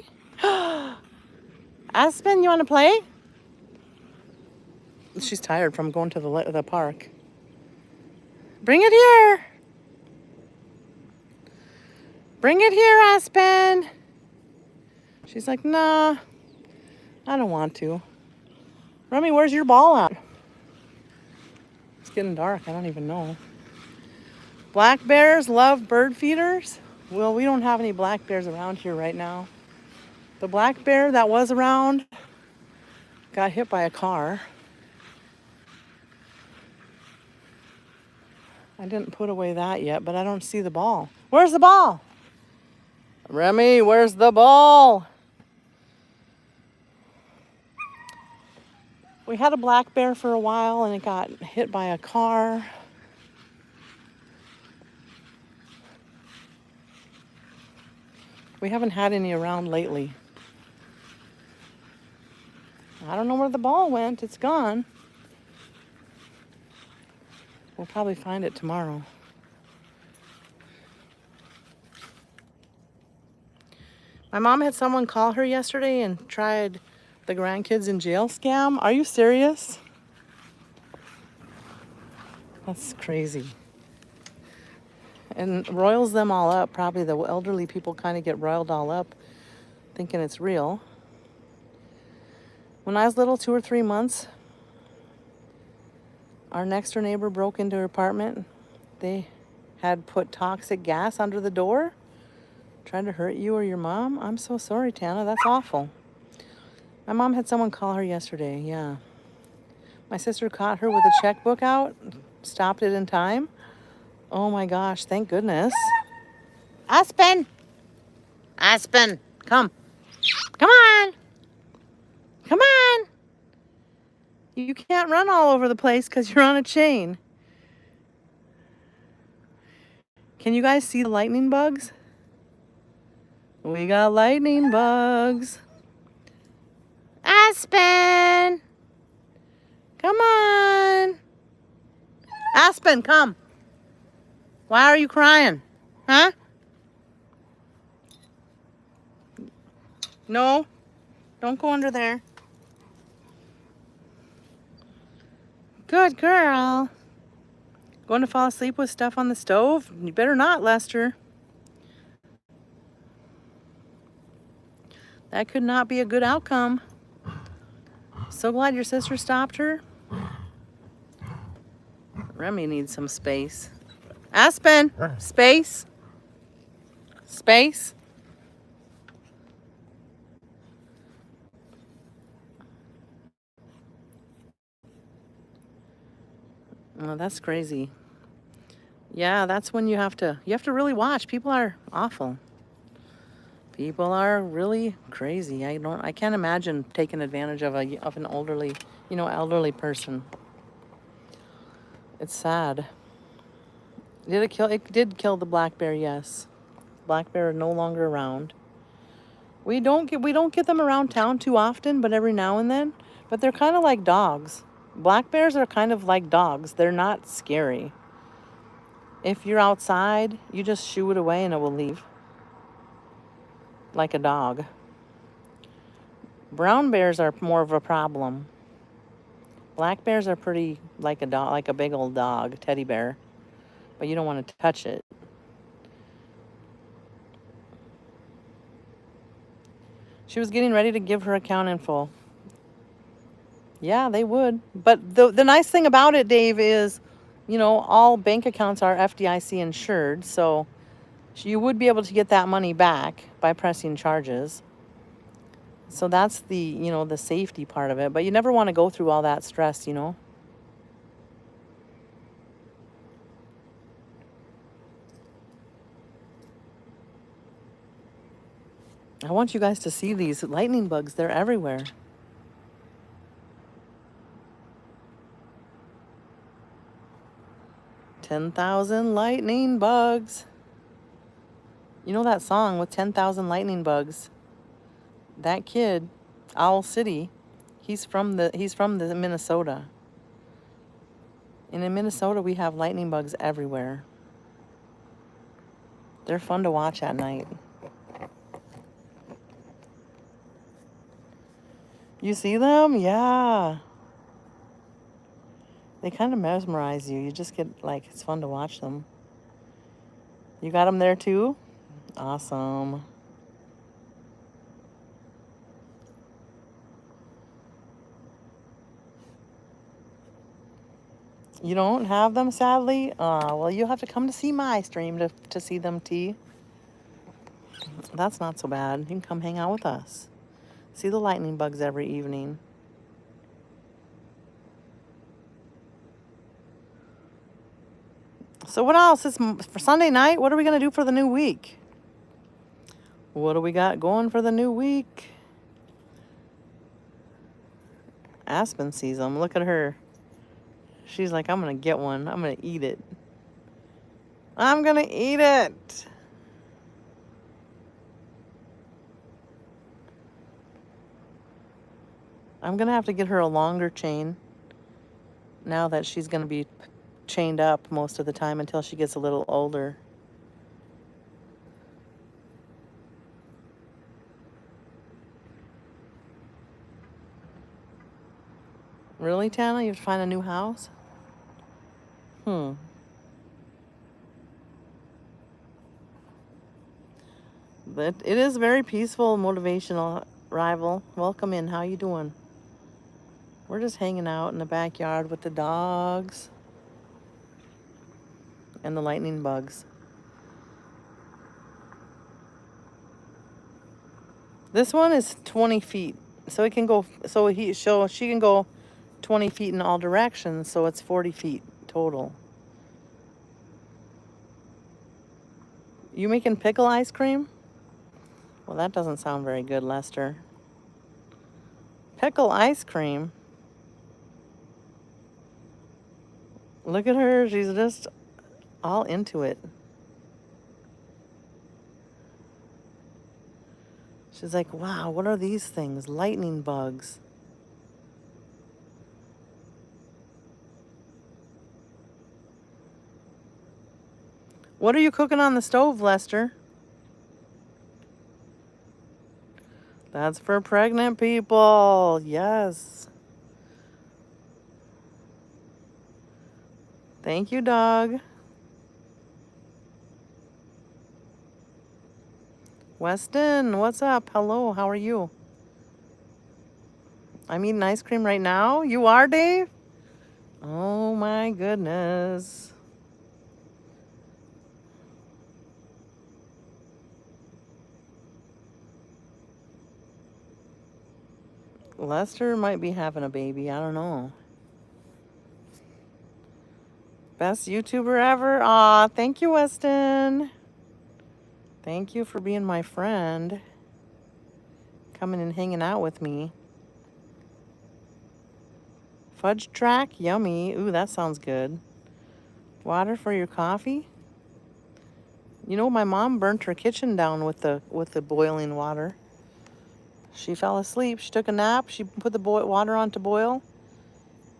Aspen, you want to play? She's tired from going to the park. Bring it here. Bring it here, Aspen. She's like, nah, I don't want to. Remy, where's your ball at? It's getting dark. I don't even know. Black bears love bird feeders? Well, we don't have any black bears around here right now. The black bear that was around got hit by a car. I didn't put away that yet, but I don't see the ball. Where's the ball? Remy, where's the ball? We had a black bear for a while and it got hit by a car. We haven't had any around lately. I don't know where the ball went. It's gone. We'll probably find it tomorrow. My mom had someone call her yesterday and tried the grandkids in jail scam. Are you serious? That's crazy. And roils them all up. Probably the elderly people kind of get roiled all up thinking it's real. When I was little, 2 or 3 months, our next door neighbor broke into her apartment. They had put toxic gas under the door, trying to hurt you or your mom. I'm so sorry, Tana. That's awful. My mom had someone call her yesterday, yeah. My sister caught her with a checkbook out, stopped it in time. Oh my gosh, thank goodness. Aspen! Aspen, come. Come on. Come on. You can't run all over the place because you're on a chain. Can you guys see the lightning bugs? We got lightning bugs. Aspen! Come on. Aspen, come. Why are you crying? Huh? No. Don't go under there. Good girl. Going to fall asleep with stuff on the stove? You better not, Lester. That could not be a good outcome. So glad your sister stopped her. Remy needs some space. Aspen, space. Space. Oh, that's crazy. Yeah, that's when you have to really watch. People are awful. People are really crazy. I can't imagine taking advantage of an elderly person. It's sad. It did kill the black bear, yes. Black bear are no longer around. We don't get them around town too often, but every now and then. But they're kind of like dogs. Black bears are kind of like dogs. They're not scary. If you're outside, you just shoo it away and it will leave. Like a dog. Brown bears are more of a problem. Black bears are pretty like a dog, like a big old dog, teddy bear. But you don't want to touch it. She was getting ready to give her account info. Yeah, they would. But the nice thing about it, Dave, is, all bank accounts are FDIC insured, so you would be able to get that money back by pressing charges. So that's the safety part of it. But you never want to go through all that stress, I want you guys to see these lightning bugs. They're everywhere. "10,000 lightning bugs." You know that song with 10,000 lightning bugs? That kid, Owl City, he's from the Minnesota. And in Minnesota, we have lightning bugs everywhere. They're fun to watch at night. You see them? Yeah. They kind of mesmerize you. You just get, it's fun to watch them. You got them there too? Awesome. You don't have them, sadly? Well, you'll have to come to see my stream to see them, T. That's not so bad. You can come hang out with us. See the lightning bugs every evening. So what else? It's for Sunday night. What are we going to do for the new week? What do we got going for the new week? Aspen sees them. Look at her. She's like, I'm going to get one. I'm going to eat it. I'm going to eat it. I'm going to have to get her a longer chain now that she's going to be chained up most of the time until she gets a little older. Really, Tana? You have to find a new house? But it is very peaceful, motivational, rival. Welcome in. How you doing? We're just hanging out in the backyard with the dogs and the lightning bugs. This one is 20 feet. So it can go, she can go 20 feet in all directions, so it's 40 feet total. You making pickle ice cream? Well, that doesn't sound very good, Lester. Pickle ice cream? Look at her. She's just all into it. She's like, wow, what are these things? Lightning bugs. What are you cooking on the stove, Lester? That's for pregnant people. Yes. Thank you, dog. Weston, what's up? Hello, how are you? I'm eating ice cream right now. You are, Dave? Oh my goodness. Lester might be having a baby. I don't know. Best YouTuber ever. Aw, thank you, Weston. Thank you for being my friend. Coming and hanging out with me. Fudge track, yummy. Ooh, that sounds good. Water for your coffee? You know, my mom burnt her kitchen down with the boiling water. She fell asleep. She took a nap. She put the water on to boil,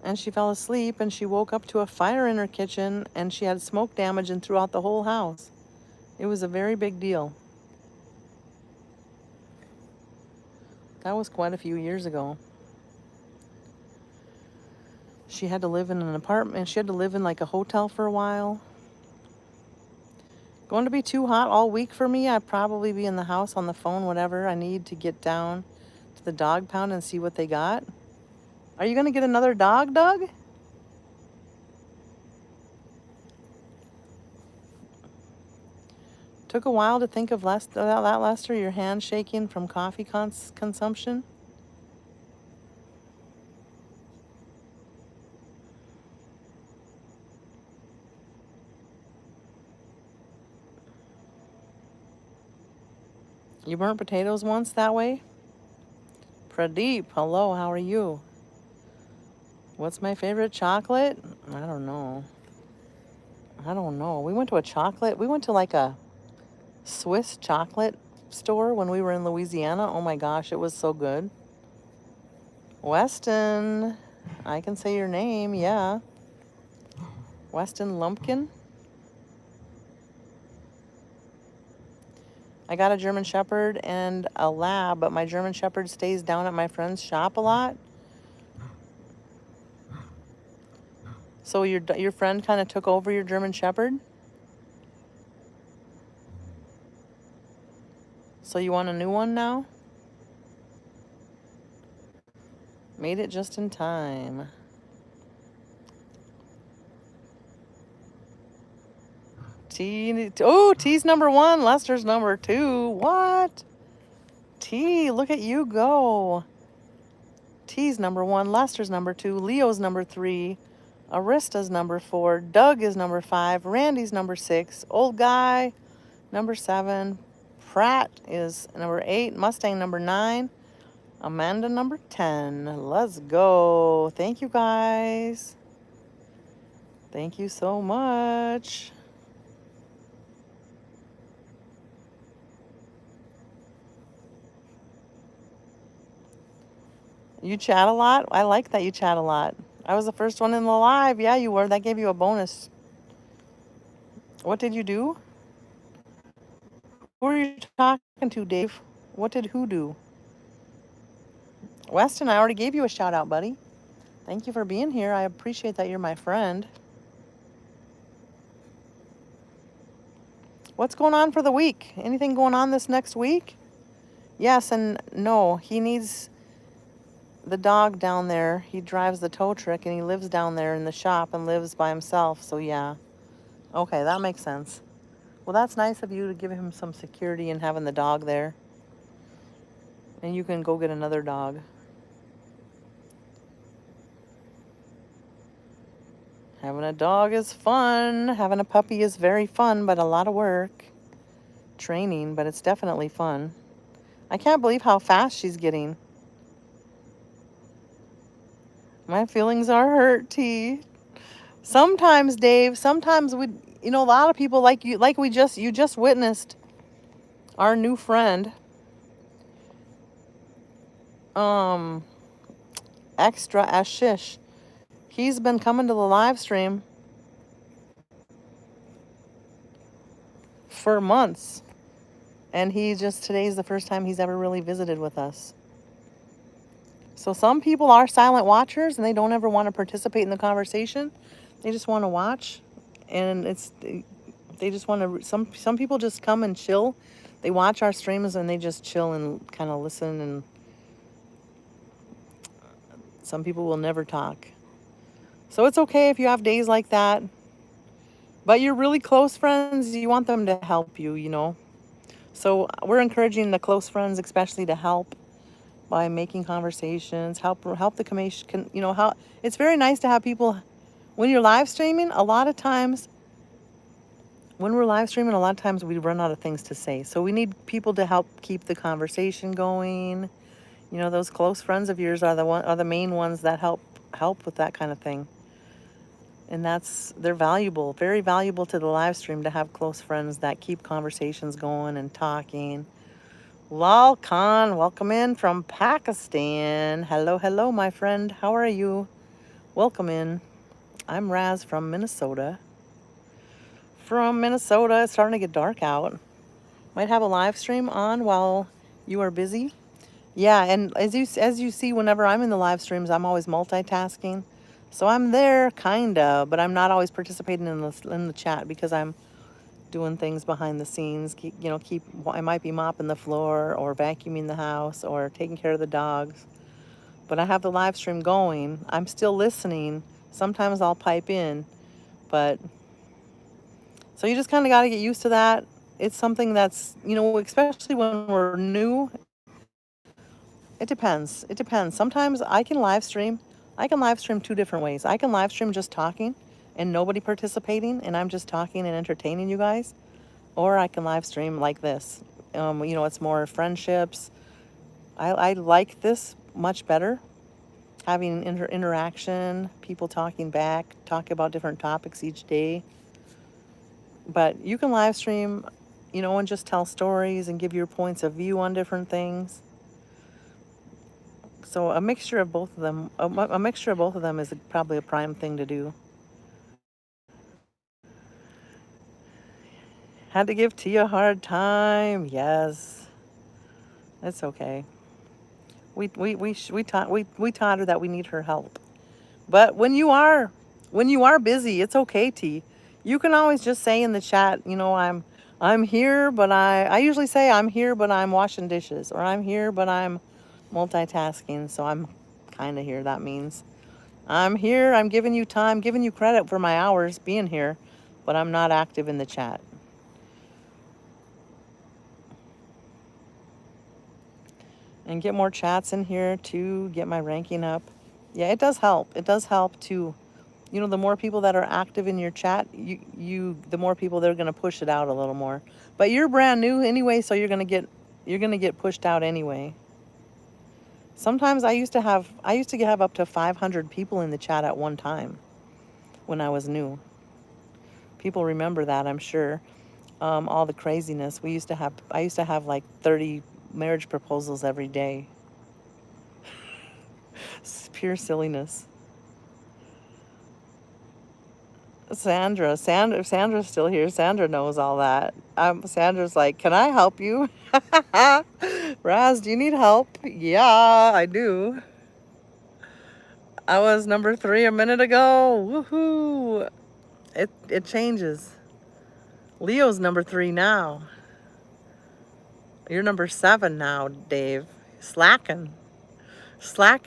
and she fell asleep. And she woke up to a fire in her kitchen, and she had smoke damage and throughout the whole house. It was a very big deal. That was quite a few years ago. She had to live in an apartment. She had to live in like a hotel for a while. Going to be too hot all week for me. I'd probably be in the house on the phone, whatever I need to get down to the dog pound and see what they got. Are you going to get another dog, Doug? Took a while to think of that, Lester, your hand shaking from coffee consumption. You burnt potatoes once that way? Pradeep, hello, how are you? What's my favorite chocolate? I don't know. We went to like a Swiss chocolate store when we were in Louisiana. Oh my gosh, it was so good. Weston, I can say your name, yeah. Weston Lumpkin. I got a German Shepherd and a Lab, but my German Shepherd stays down at my friend's shop a lot. So your friend kind of took over your German Shepherd? So you want a new one now? Made it just in time. T's number 1, Lester's number 2. What? T, look at you go. T's number 1, Lester's number 2, Leo's number 3, Arista's number 4, Doug is number 5, Randy's number 6, Old Guy number 7, Pratt is number 8, Mustang number 9, Amanda number 10. Let's go. Thank you guys. Thank you so much. You chat a lot? I like that you chat a lot. I was the first one in the live. Yeah, you were. That gave you a bonus. What did you do? Who are you talking to, Dave? What did who do? Weston, I already gave you a shout out, buddy. Thank you for being here. I appreciate that you're my friend. What's going on for the week? Anything going on this next week? Yes and no. He needs the dog down there. He drives the tow truck and he lives down there in the shop and lives by himself. So yeah. Okay, that makes sense. Well, that's nice of you to give him some security and having the dog there. And you can go get another dog. Having a dog is fun. Having a puppy is very fun, but a lot of work. training, but it's definitely fun. I can't believe how fast she's getting. My feelings are hurt, T. Sometimes, Dave, sometimes a lot of people like you just witnessed our new friend, um, Extra Ashish. He's been coming to the live stream for months. And today's the first time he's ever really visited with us. So some people are silent watchers and they don't ever want to participate in the conversation. They just want to watch. And they just want to, some people just come and chill. They watch our streams and they just chill and kind of listen. And some people will never talk. So it's okay if you have days like that. But you're really close friends, you want them to help you. So we're encouraging the close friends especially to help by making conversations, help the commission, how it's very nice to have people when you're live streaming. A lot of times when we're live streaming, a lot of times we run out of things to say. So we need people to help keep the conversation going. Those close friends of yours are the main ones that help with that kind of thing. And they're valuable, very valuable to the live stream to have close friends that keep conversations going and talking. Lal Khan, welcome in from Pakistan. Hello, hello, my friend. How are you? Welcome in. I'm Razz from Minnesota. It's starting to get dark out. Might have a live stream on while you are busy. Yeah, and as you see, whenever I'm in the live streams, I'm always multitasking. So I'm there, kinda, but I'm not always participating in the chat because I'm doing things behind the scenes. I might be mopping the floor or vacuuming the house or taking care of the dogs. But I have the live stream going. I'm still listening. Sometimes I'll pipe in, but so you just kind of got to get used to that. It's something that's, especially when we're new. It depends. It depends. Sometimes I can live stream. I can live stream two different ways. I can live stream just talking and nobody participating, and I'm just talking and entertaining you guys. Or I can live stream like this. It's more friendships. I like this much better. Having interaction, people talking back, talk about different topics each day. But you can live stream, and just tell stories and give your points of view on different things. So a mixture of both of them, is probably a prime thing to do. Had to give Tia a hard time. Yes, it's okay. We taught her that we need her help. But when you are busy, it's okay, T. You can always just say in the chat, I'm here, but I usually say I'm here, but I'm washing dishes, or I'm here, but I'm multitasking. So I'm kind of here. That means I'm here. I'm giving you time, giving you credit for my hours being here, but I'm not active in the chat. And get more chats in here to get my ranking up. Yeah, it does help. It does help to, the more people that are active in your chat, the more people that are going to push it out a little more. But you're brand new anyway, so you're going to get pushed out anyway. Sometimes I used to have up to 500 people in the chat at one time when I was new. People remember that, I'm sure. All the craziness. I used to have like 30 marriage proposals every day. It's pure silliness. Sandra's still here. Sandra knows all that. Sandra's like, can I help you? Razz, do you need help? Yeah, I do. I was number 3 a minute ago. Woohoo! It changes. Leo's number 3 now. You're number 7 now, Dave. Slacking.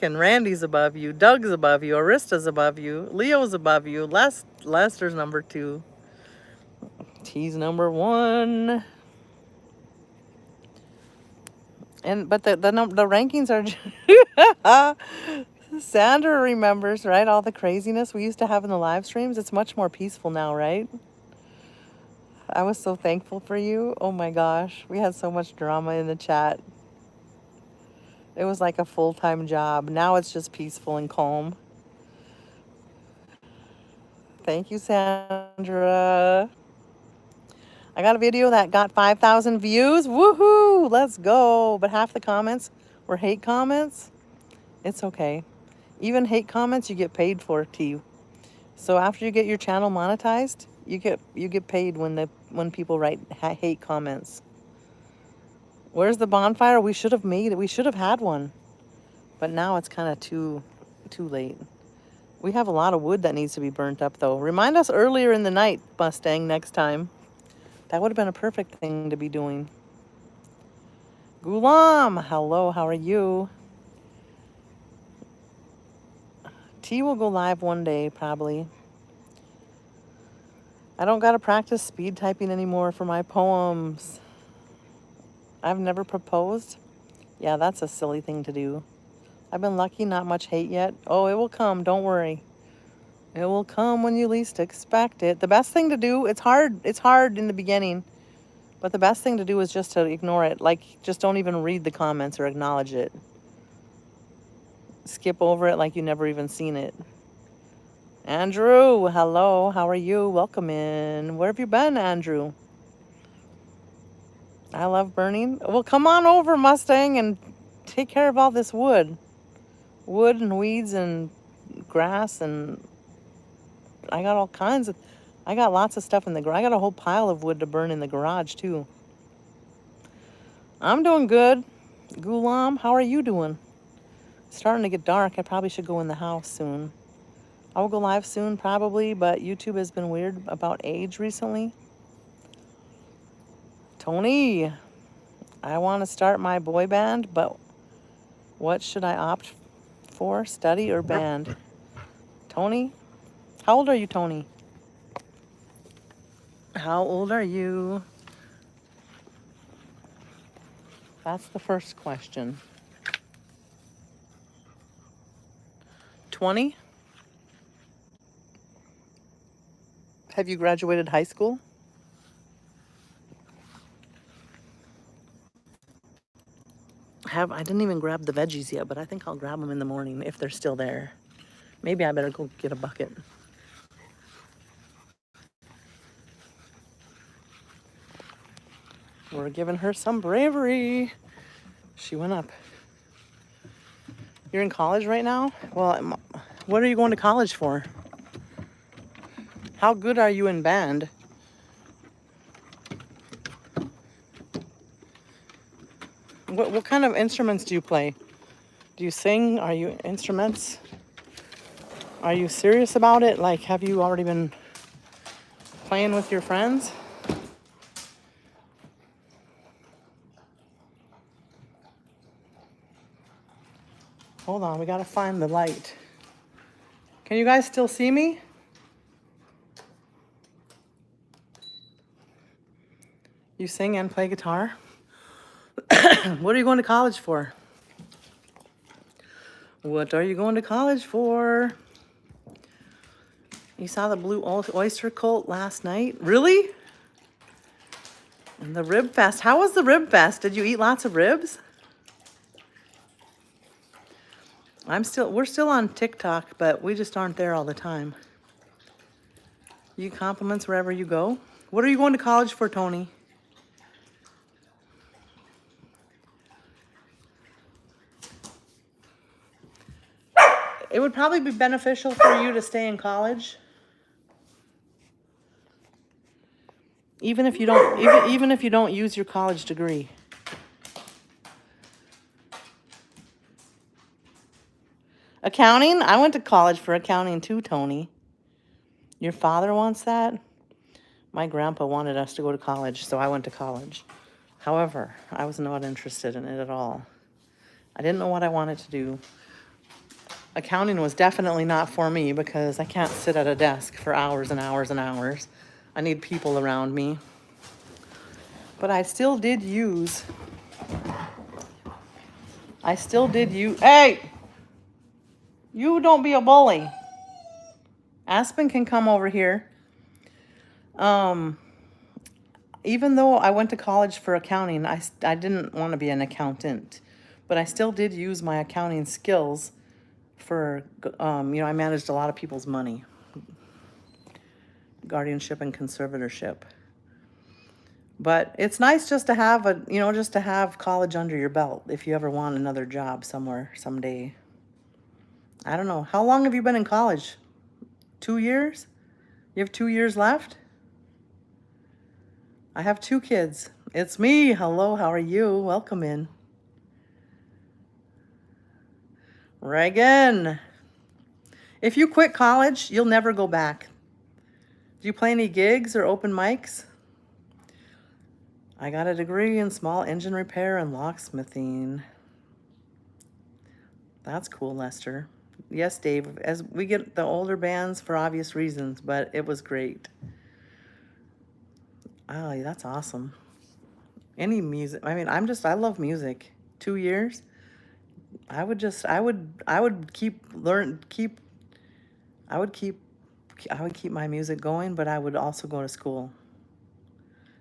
Randy's above you. Doug's above you. Arista's above you. Leo's above you. Lester's number 2. T's number 1. But the rankings are Sandra remembers, right? All the craziness we used to have in the live streams. It's much more peaceful now, right? I was so thankful for you. Oh my gosh. We had so much drama in the chat. It was like a full-time job. Now it's just peaceful and calm. Thank you, Sandra. I got a video that got 5,000 views. Woohoo! Let's go. But half the comments were hate comments. It's okay. Even hate comments you get paid for, T. So after you get your channel monetized, you get paid when people write hate comments. Where's the bonfire? We should have made it. We should have had one. But now it's kind of too late. We have a lot of wood that needs to be burnt up though. Remind us earlier in the night, Mustang, next time. That would have been a perfect thing to be doing. Gulam, hello, how are you? T will go live one day, probably. I don't gotta practice speed typing anymore for my poems. I've never proposed. Yeah, that's a silly thing to do. I've been lucky, not much hate yet. Oh, it will come, don't worry. It will come when you least expect it. The best thing to do, it's hard in the beginning, but the best thing to do is just to ignore it. Like, just don't even read the comments or acknowledge it. Skip over it like you never even seen it. Andrew, hello, how are you? Welcome in. Where have you been, Andrew? I love burning. Well, come on over, Mustang, and take care of all this wood. Wood and weeds and grass, and I got all kinds of, I got lots of stuff in the garage. I got a whole pile of wood to burn in the garage, too. I'm doing good. Gulam, how are you doing? It's starting to get dark. I probably should go in the house soon. I will go live soon, probably, but YouTube has been weird about age recently. Tony, I want to start my boy band, but what should I opt for, study or band? Tony? How old are you, Tony? How old are you? That's the first question. 20? Have you graduated high school? I didn't even grab the veggies yet, but I think I'll grab them in the morning if they're still there. Maybe I better go get a bucket. We're giving her some bravery. She went up. You're in college right now? Well, what are you going to college for? How good are you in band? What kind of instruments do you play? Do you sing? Are you instruments? Are you serious about it? Like, have you already been playing with your friends? Hold on, we gotta find the light. Can you guys still see me? You sing and play guitar? What are you going to college for? What are you going to college for? You saw the Blue Oyster Cult last night? Really? And the Rib Fest. How was the Rib Fest? Did you eat lots of ribs? We're still on TikTok, but we just aren't there all the time. You get compliments wherever you go. What are you going to college for, Tony? It would probably be beneficial for you to stay in college. Even if you don't use your college degree. Accounting? I went to college for accounting too, Tony. Your father wants that? My grandpa wanted us to go to college, so I went to college. However, I was not interested in it at all. I didn't know what I wanted to do. Accounting was definitely not for me because I can't sit at a desk for hours and hours and hours. I need people around me. But I still did use... Hey! You don't be a bully. Aspen can come over here. even though I went to college for accounting, I didn't want to be an accountant, but I still did use my accounting skills for, I managed a lot of people's money, guardianship and conservatorship. But it's nice just to have just to have college under your belt if you ever want another job somewhere someday. I don't know. How long have you been in college? 2 years? You have 2 years left? I have 2 kids. It's me. Hello, how are you? Welcome in. Reagan. If you quit college, you'll never go back. Do you play any gigs or open mics? I got a degree in small engine repair and locksmithing. That's cool, Lester. Yes, Dave, as we get the older bands for obvious reasons, but it was great. Oh, that's awesome. Any music. I mean, I love music. 2 years. I would keep my music going, but I would also go to school.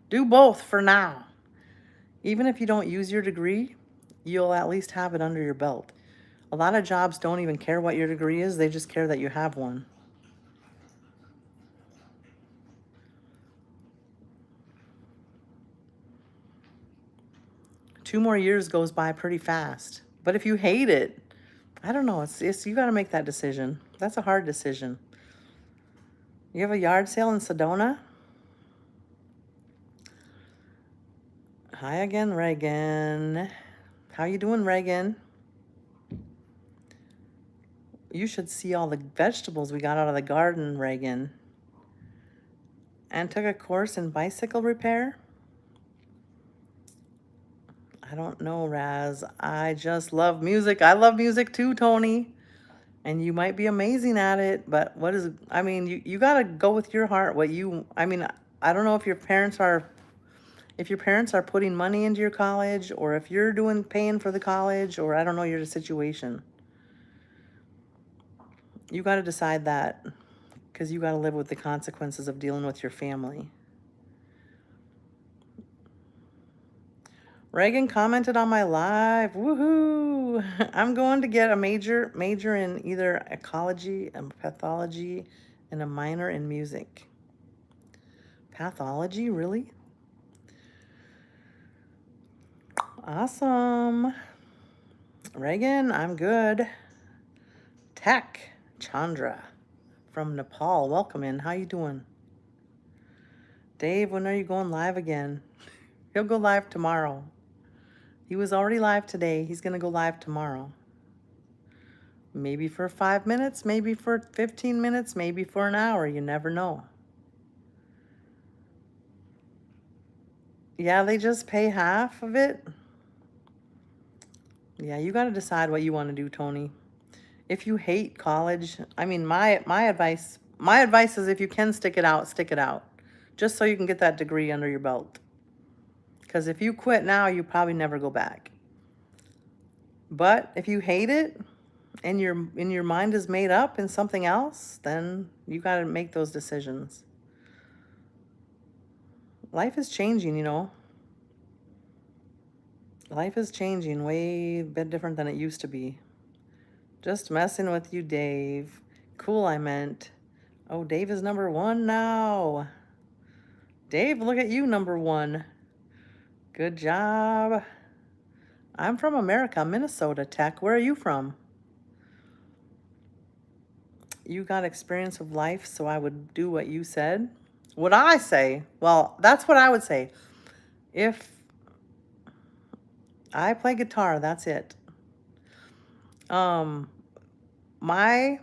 Do both for now. Even if you don't use your degree, you'll at least have it under your belt. A lot of jobs don't even care what your degree is, they just care that you have one. Two more years goes by pretty fast. But if you hate it, I don't know, it's you got to make that decision. That's a hard decision. You have a yard sale in Sedona? Hi again, Reagan. How you doing, Reagan? You should see all the vegetables we got out of the garden, Reagan. And took a course in bicycle repair? I don't know, Razz. I just love music. I love music too, Tony. And you might be amazing at it, but you got to go with your heart. I don't know if your parents are putting money into your college, or if you're paying for the college, or I don't know your situation. You got to decide that, because you got to live with the consequences of dealing with your family. Reagan commented on my live. Woohoo! I'm going to get a major in either ecology and pathology and a minor in music. Pathology, really? Awesome. Reagan, I'm good. Tech, Chandra from Nepal. Welcome in. How you doing? Dave, when are you going live again? He'll go live tomorrow. He was already live today. He's going to go live tomorrow. Maybe for 5 minutes, maybe for 15 minutes, maybe for an hour. You never know. Yeah, they just pay half of it. Yeah, you got to decide what you want to do, Tony. If you hate college, my advice is, if you can stick it out, just so you can get that degree under your belt. Because if you quit now, you probably never go back. But if you hate it and your mind is made up in something else, then you got to make those decisions. Life is changing, Life is changing way a bit different than it used to be. Just messing with you, Dave. Cool, I meant. Oh, Dave is number 1 now. Dave, look at you, number 1. Good job. I'm from America, Minnesota, Tech. Where are you from? You got experience of life, so I would do what you said. What I say? Well, that's what I would say. If I play guitar, that's it. My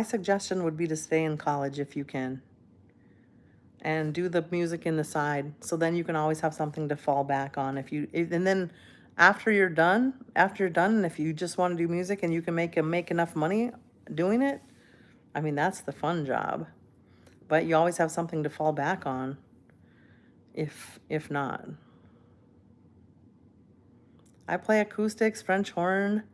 suggestion would be to stay in college if you can, and do the music in the side, so then you can always have something to fall back on. And then after you're done, and if you just want to do music and you can make enough money doing it, that's the fun job. But you always have something to fall back on if not. I play acoustics, French horn,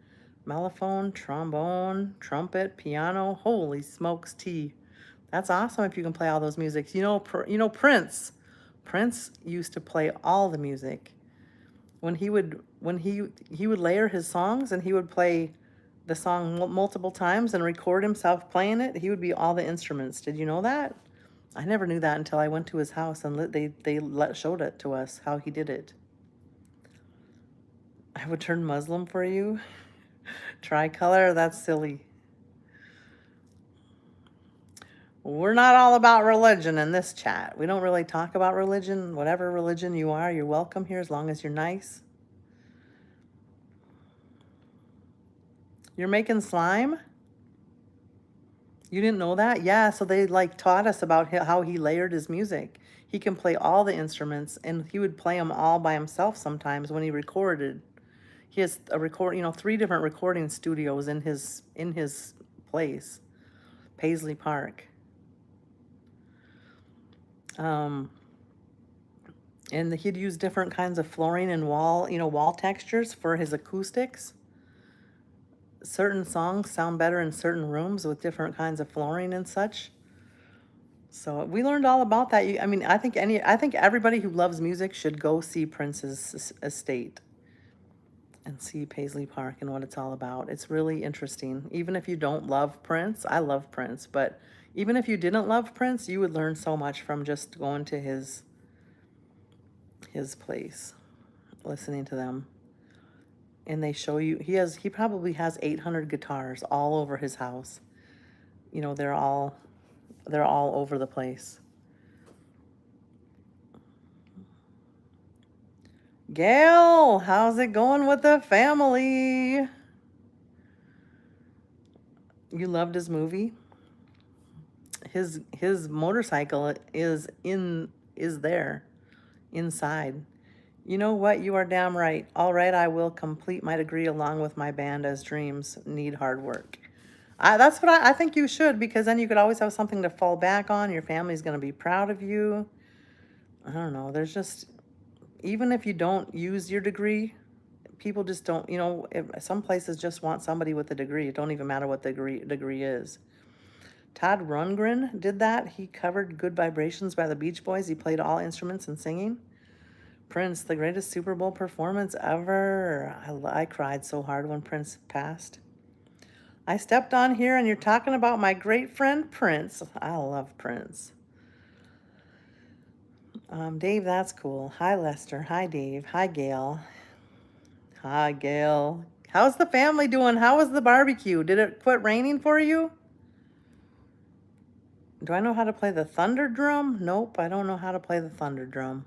mellophone, trombone, trumpet, piano. Holy smokes, T. That's awesome if you can play all those musics. Prince. Prince used to play all the music. When he would layer his songs and he would play the song multiple times and record himself playing it, he would be all the instruments. Did you know that? I never knew that until I went to his house and showed it to us how he did it. I would turn Muslim for you. Tricolor, that's silly. We're not all about religion in this chat. We don't really talk about religion. Whatever religion you are, you're welcome here as long as you're nice. You're making slime? You didn't know that? Yeah, so they like taught us about how he layered his music. He can play all the instruments, and he would play them all by himself sometimes when he recorded. He has a 3 different recording studios in his place, Paisley Park. And he'd use different kinds of flooring and wall textures for his acoustics. Certain songs sound better in certain rooms with different kinds of flooring and such. So we learned all about that. I think everybody who loves music should go see Prince's estate and see Paisley Park and what it's all about. It's really interesting. Even if you don't love Prince, I love Prince, but even if you didn't love Prince, you would learn so much from just going to his place, listening to them. And they show you, he probably has 800 guitars all over his house. They're all over the place. Gail, how's it going with the family? You loved his movie? His motorcycle is there inside. You know what? You are damn right. All right, I will complete my degree along with my band as dreams need hard work. That's what I think you should, because then you could always have something to fall back on. Your family's going to be proud of you. I don't know. There's just, even if you don't use your degree, people just don't, some places just want somebody with a degree. It don't even matter what the degree is. Todd Rundgren did that. He covered Good Vibrations by the Beach Boys. He played all instruments and singing. Prince, the greatest Super Bowl performance ever. I cried so hard when Prince passed. I stepped on here and you're talking about my great friend Prince. I love Prince. Dave, that's cool. Hi, Lester. Hi, Dave. Hi, Gail. Hi, Gail. How's the family doing? How was the barbecue? Did it quit raining for you? Do I know how to play the thunder drum? Nope, I don't know how to play the thunder drum.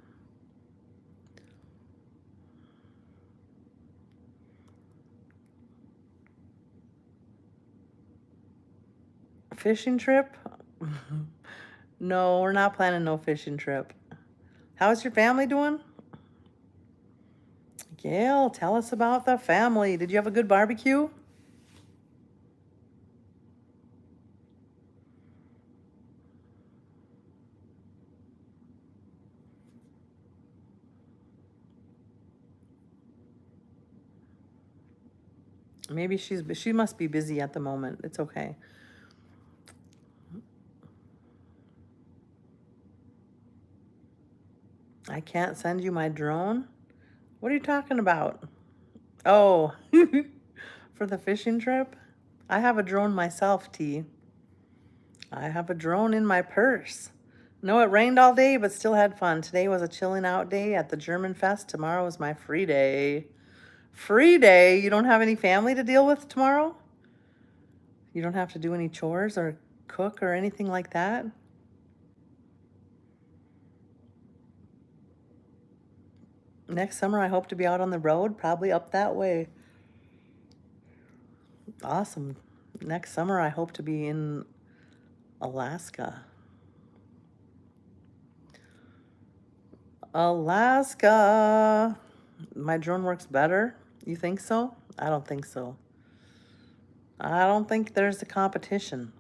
Fishing trip? No, we're not planning no fishing trip. How's your family doing? Gail, tell us about the family. Did you have a good barbecue? Maybe she must be busy at the moment. It's okay. I can't send you my drone? What are you talking about? Oh, for the fishing trip? I have a drone myself, T. I have a drone in my purse. No, it rained all day, but still had fun. Today was a chilling out day at the German Fest. Tomorrow is my free day. Free day? You don't have any family to deal with tomorrow? You don't have to do any chores or cook or anything like that? Next summer, I hope to be out on the road, probably up that way. Awesome. Next summer, I hope to be in Alaska. Alaska. My drone works better? You think so? I don't think so. I don't think there's a competition.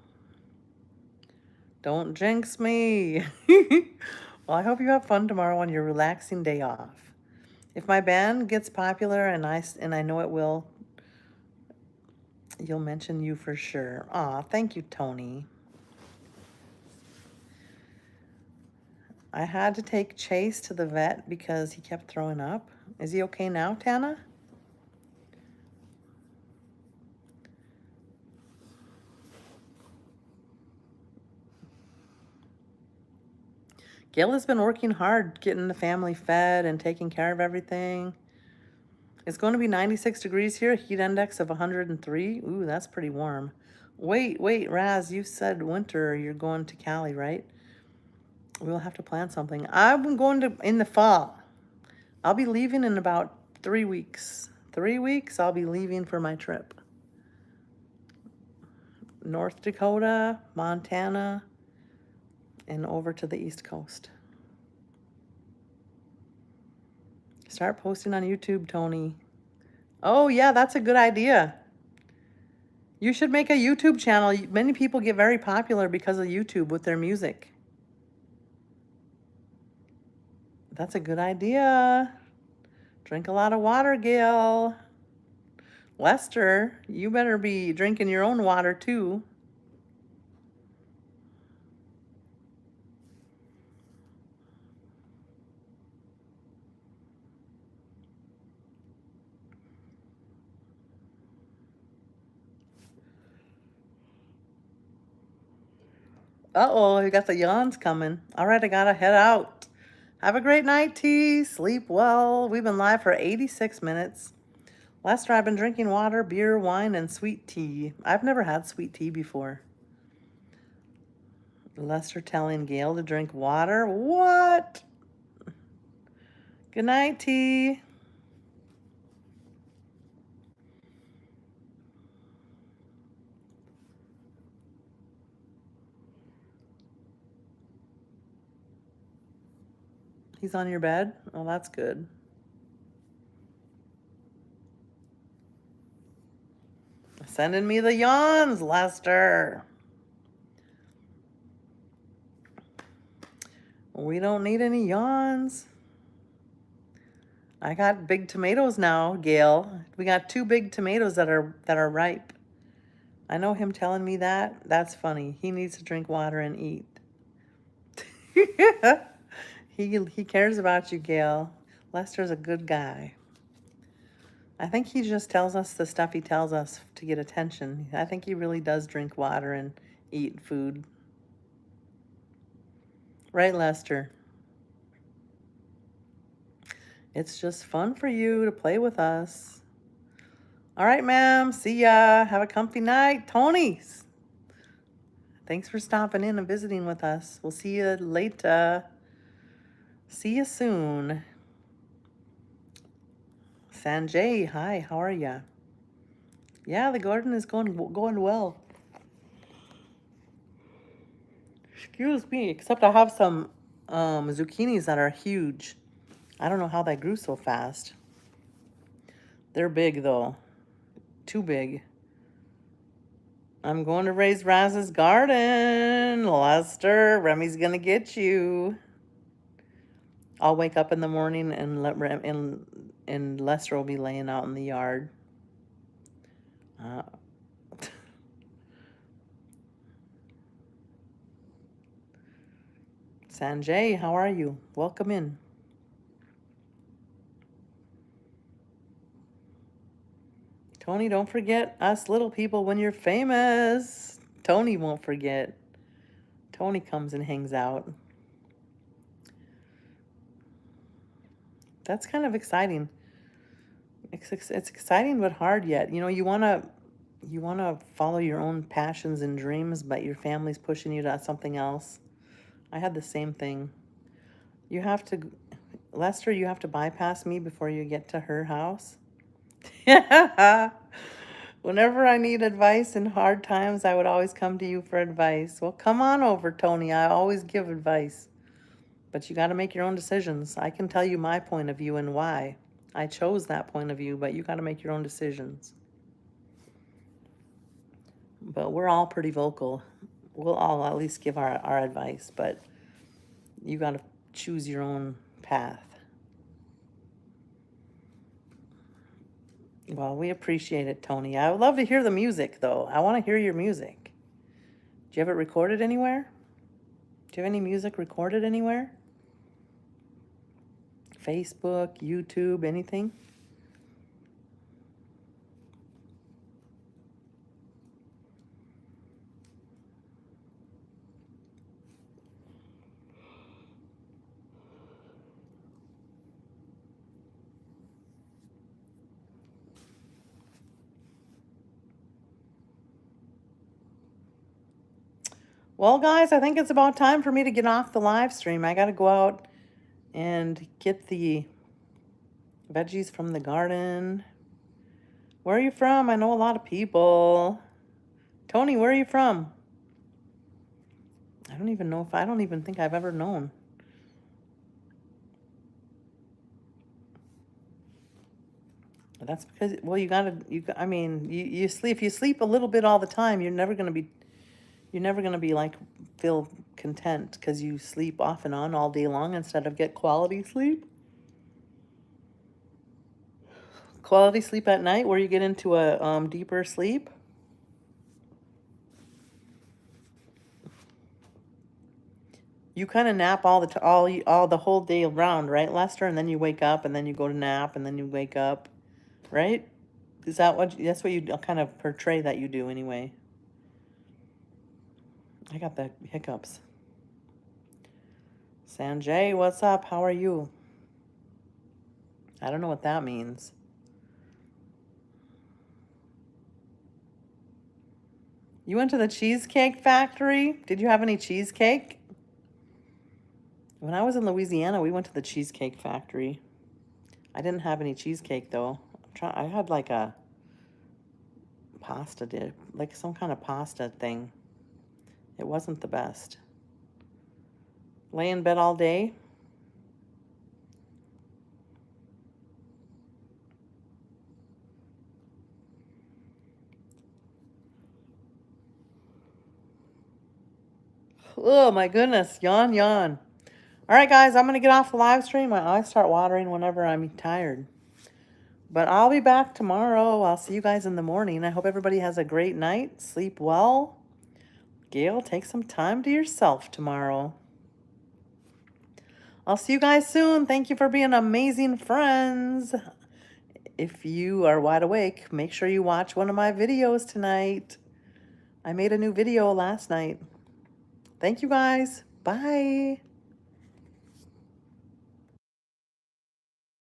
Don't jinx me. Well, I hope you have fun tomorrow on your relaxing day off. If my band gets popular, and I know it will, you'll mention you for sure. Aw, thank you, Tony. I had to take Chase to the vet because he kept throwing up. Is he okay now, Tana? Gail has been working hard getting the family fed and taking care of everything. It's going to be 96 degrees here, heat index of 103. Ooh, that's pretty warm. Wait, Razz, you said winter, you're going to Cali, right? We'll have to plan something. I'm going to in the fall. I'll be leaving in about 3 weeks. 3 weeks, I'll be leaving for my trip. North Dakota, Montana, and over to the East Coast. Start posting on YouTube, Tony. Oh, yeah, that's a good idea. You should make a YouTube channel. Many people get very popular because of YouTube with their music. That's a good idea. Drink a lot of water, Gail. Lester, you better be drinking your own water, too. Uh-oh, you got the yawns coming. All right, I gotta head out. Have a great night, T. Sleep well. We've been live for 86 minutes. Lester, I've been drinking water, beer, wine, and sweet tea. I've never had sweet tea before. Lester telling Gail to drink water? What? Good night, T. He's on your bed? Oh, that's good. Sending me the yawns, Lester. We don't need any yawns. I got big tomatoes now, Gail. We got 2 big tomatoes that are ripe. I know him telling me that. That's funny. He needs to drink water and eat. He cares about you, Gail. Lester's a good guy. I think he just tells us the stuff he tells us to get attention. I think he really does drink water and eat food. Right, Lester? It's just fun for you to play with us. All right, ma'am. See ya. Have a comfy night. Tony's. Thanks for stopping in and visiting with us. We'll see you later. See you soon. Sanjay, hi. How are ya? Yeah, the garden is going well. Excuse me, except I have some zucchinis that are huge. I don't know how they grew so fast. They're big, though. Too big. I'm going to raise Razz's garden. Lester, Remy's going to get you. I'll wake up in the morning and and Lester will be laying out in the yard. Sanjay, how are you? Welcome in. Tony, don't forget us little people when you're famous. Tony won't forget. Tony comes and hangs out. That's kind of exciting. It's exciting but hard yet. You know, you wanna follow your own passions and dreams, but your family's pushing you to something else. I had the same thing. You have to, Lester, you have to bypass me before you get to her house. Whenever I need advice in hard times, I would always come to you for advice. Well, come on over, Tony. I always give advice. But you got to make your own decisions. I can tell you my point of view and why. I chose that point of view, but you got to make your own decisions. But we're all pretty vocal. We'll all at least give our advice, but you got to choose your own path. Well, we appreciate it, Tony. I would love to hear the music, though. I want to hear your music. Do you have it recorded anywhere? Do you have any music recorded anywhere? Facebook, YouTube, anything? Well, guys, I think it's about time for me to get off the live stream. I got to go out and get the veggies from the garden. Where are you from? I know a lot of people. Tony, where are you from? I don't even think I've ever known. That's because, well, I mean, you sleep, if you sleep a little bit all the time, you're never going to be like, feel content because you sleep off and on all day long instead of get quality sleep. Quality sleep at night where you get into a deeper sleep. You kind of nap all the whole day around, right, Lester? And then you wake up and then you go to nap and then you wake up, right? That's what you kind of portray that you do anyway. I got the hiccups. Sanjay, what's up? How are you? I don't know what that means. You went to the Cheesecake Factory? Did you have any cheesecake? When I was in Louisiana, we went to the Cheesecake Factory. I didn't have any cheesecake, though. I had like a pasta dip, like some kind of pasta thing. It wasn't the best. Lay in bed all day. Oh my goodness, yawn, yawn. All right, guys, I'm going to get off the live stream. My eyes start watering whenever I'm tired. But I'll be back tomorrow. I'll see you guys in the morning. I hope everybody has a great night. Sleep well. Gail, take some time to yourself tomorrow. I'll see you guys soon. Thank you for being amazing friends. If you are wide awake, make sure you watch one of my videos tonight. I made a new video last night. Thank you guys. Bye.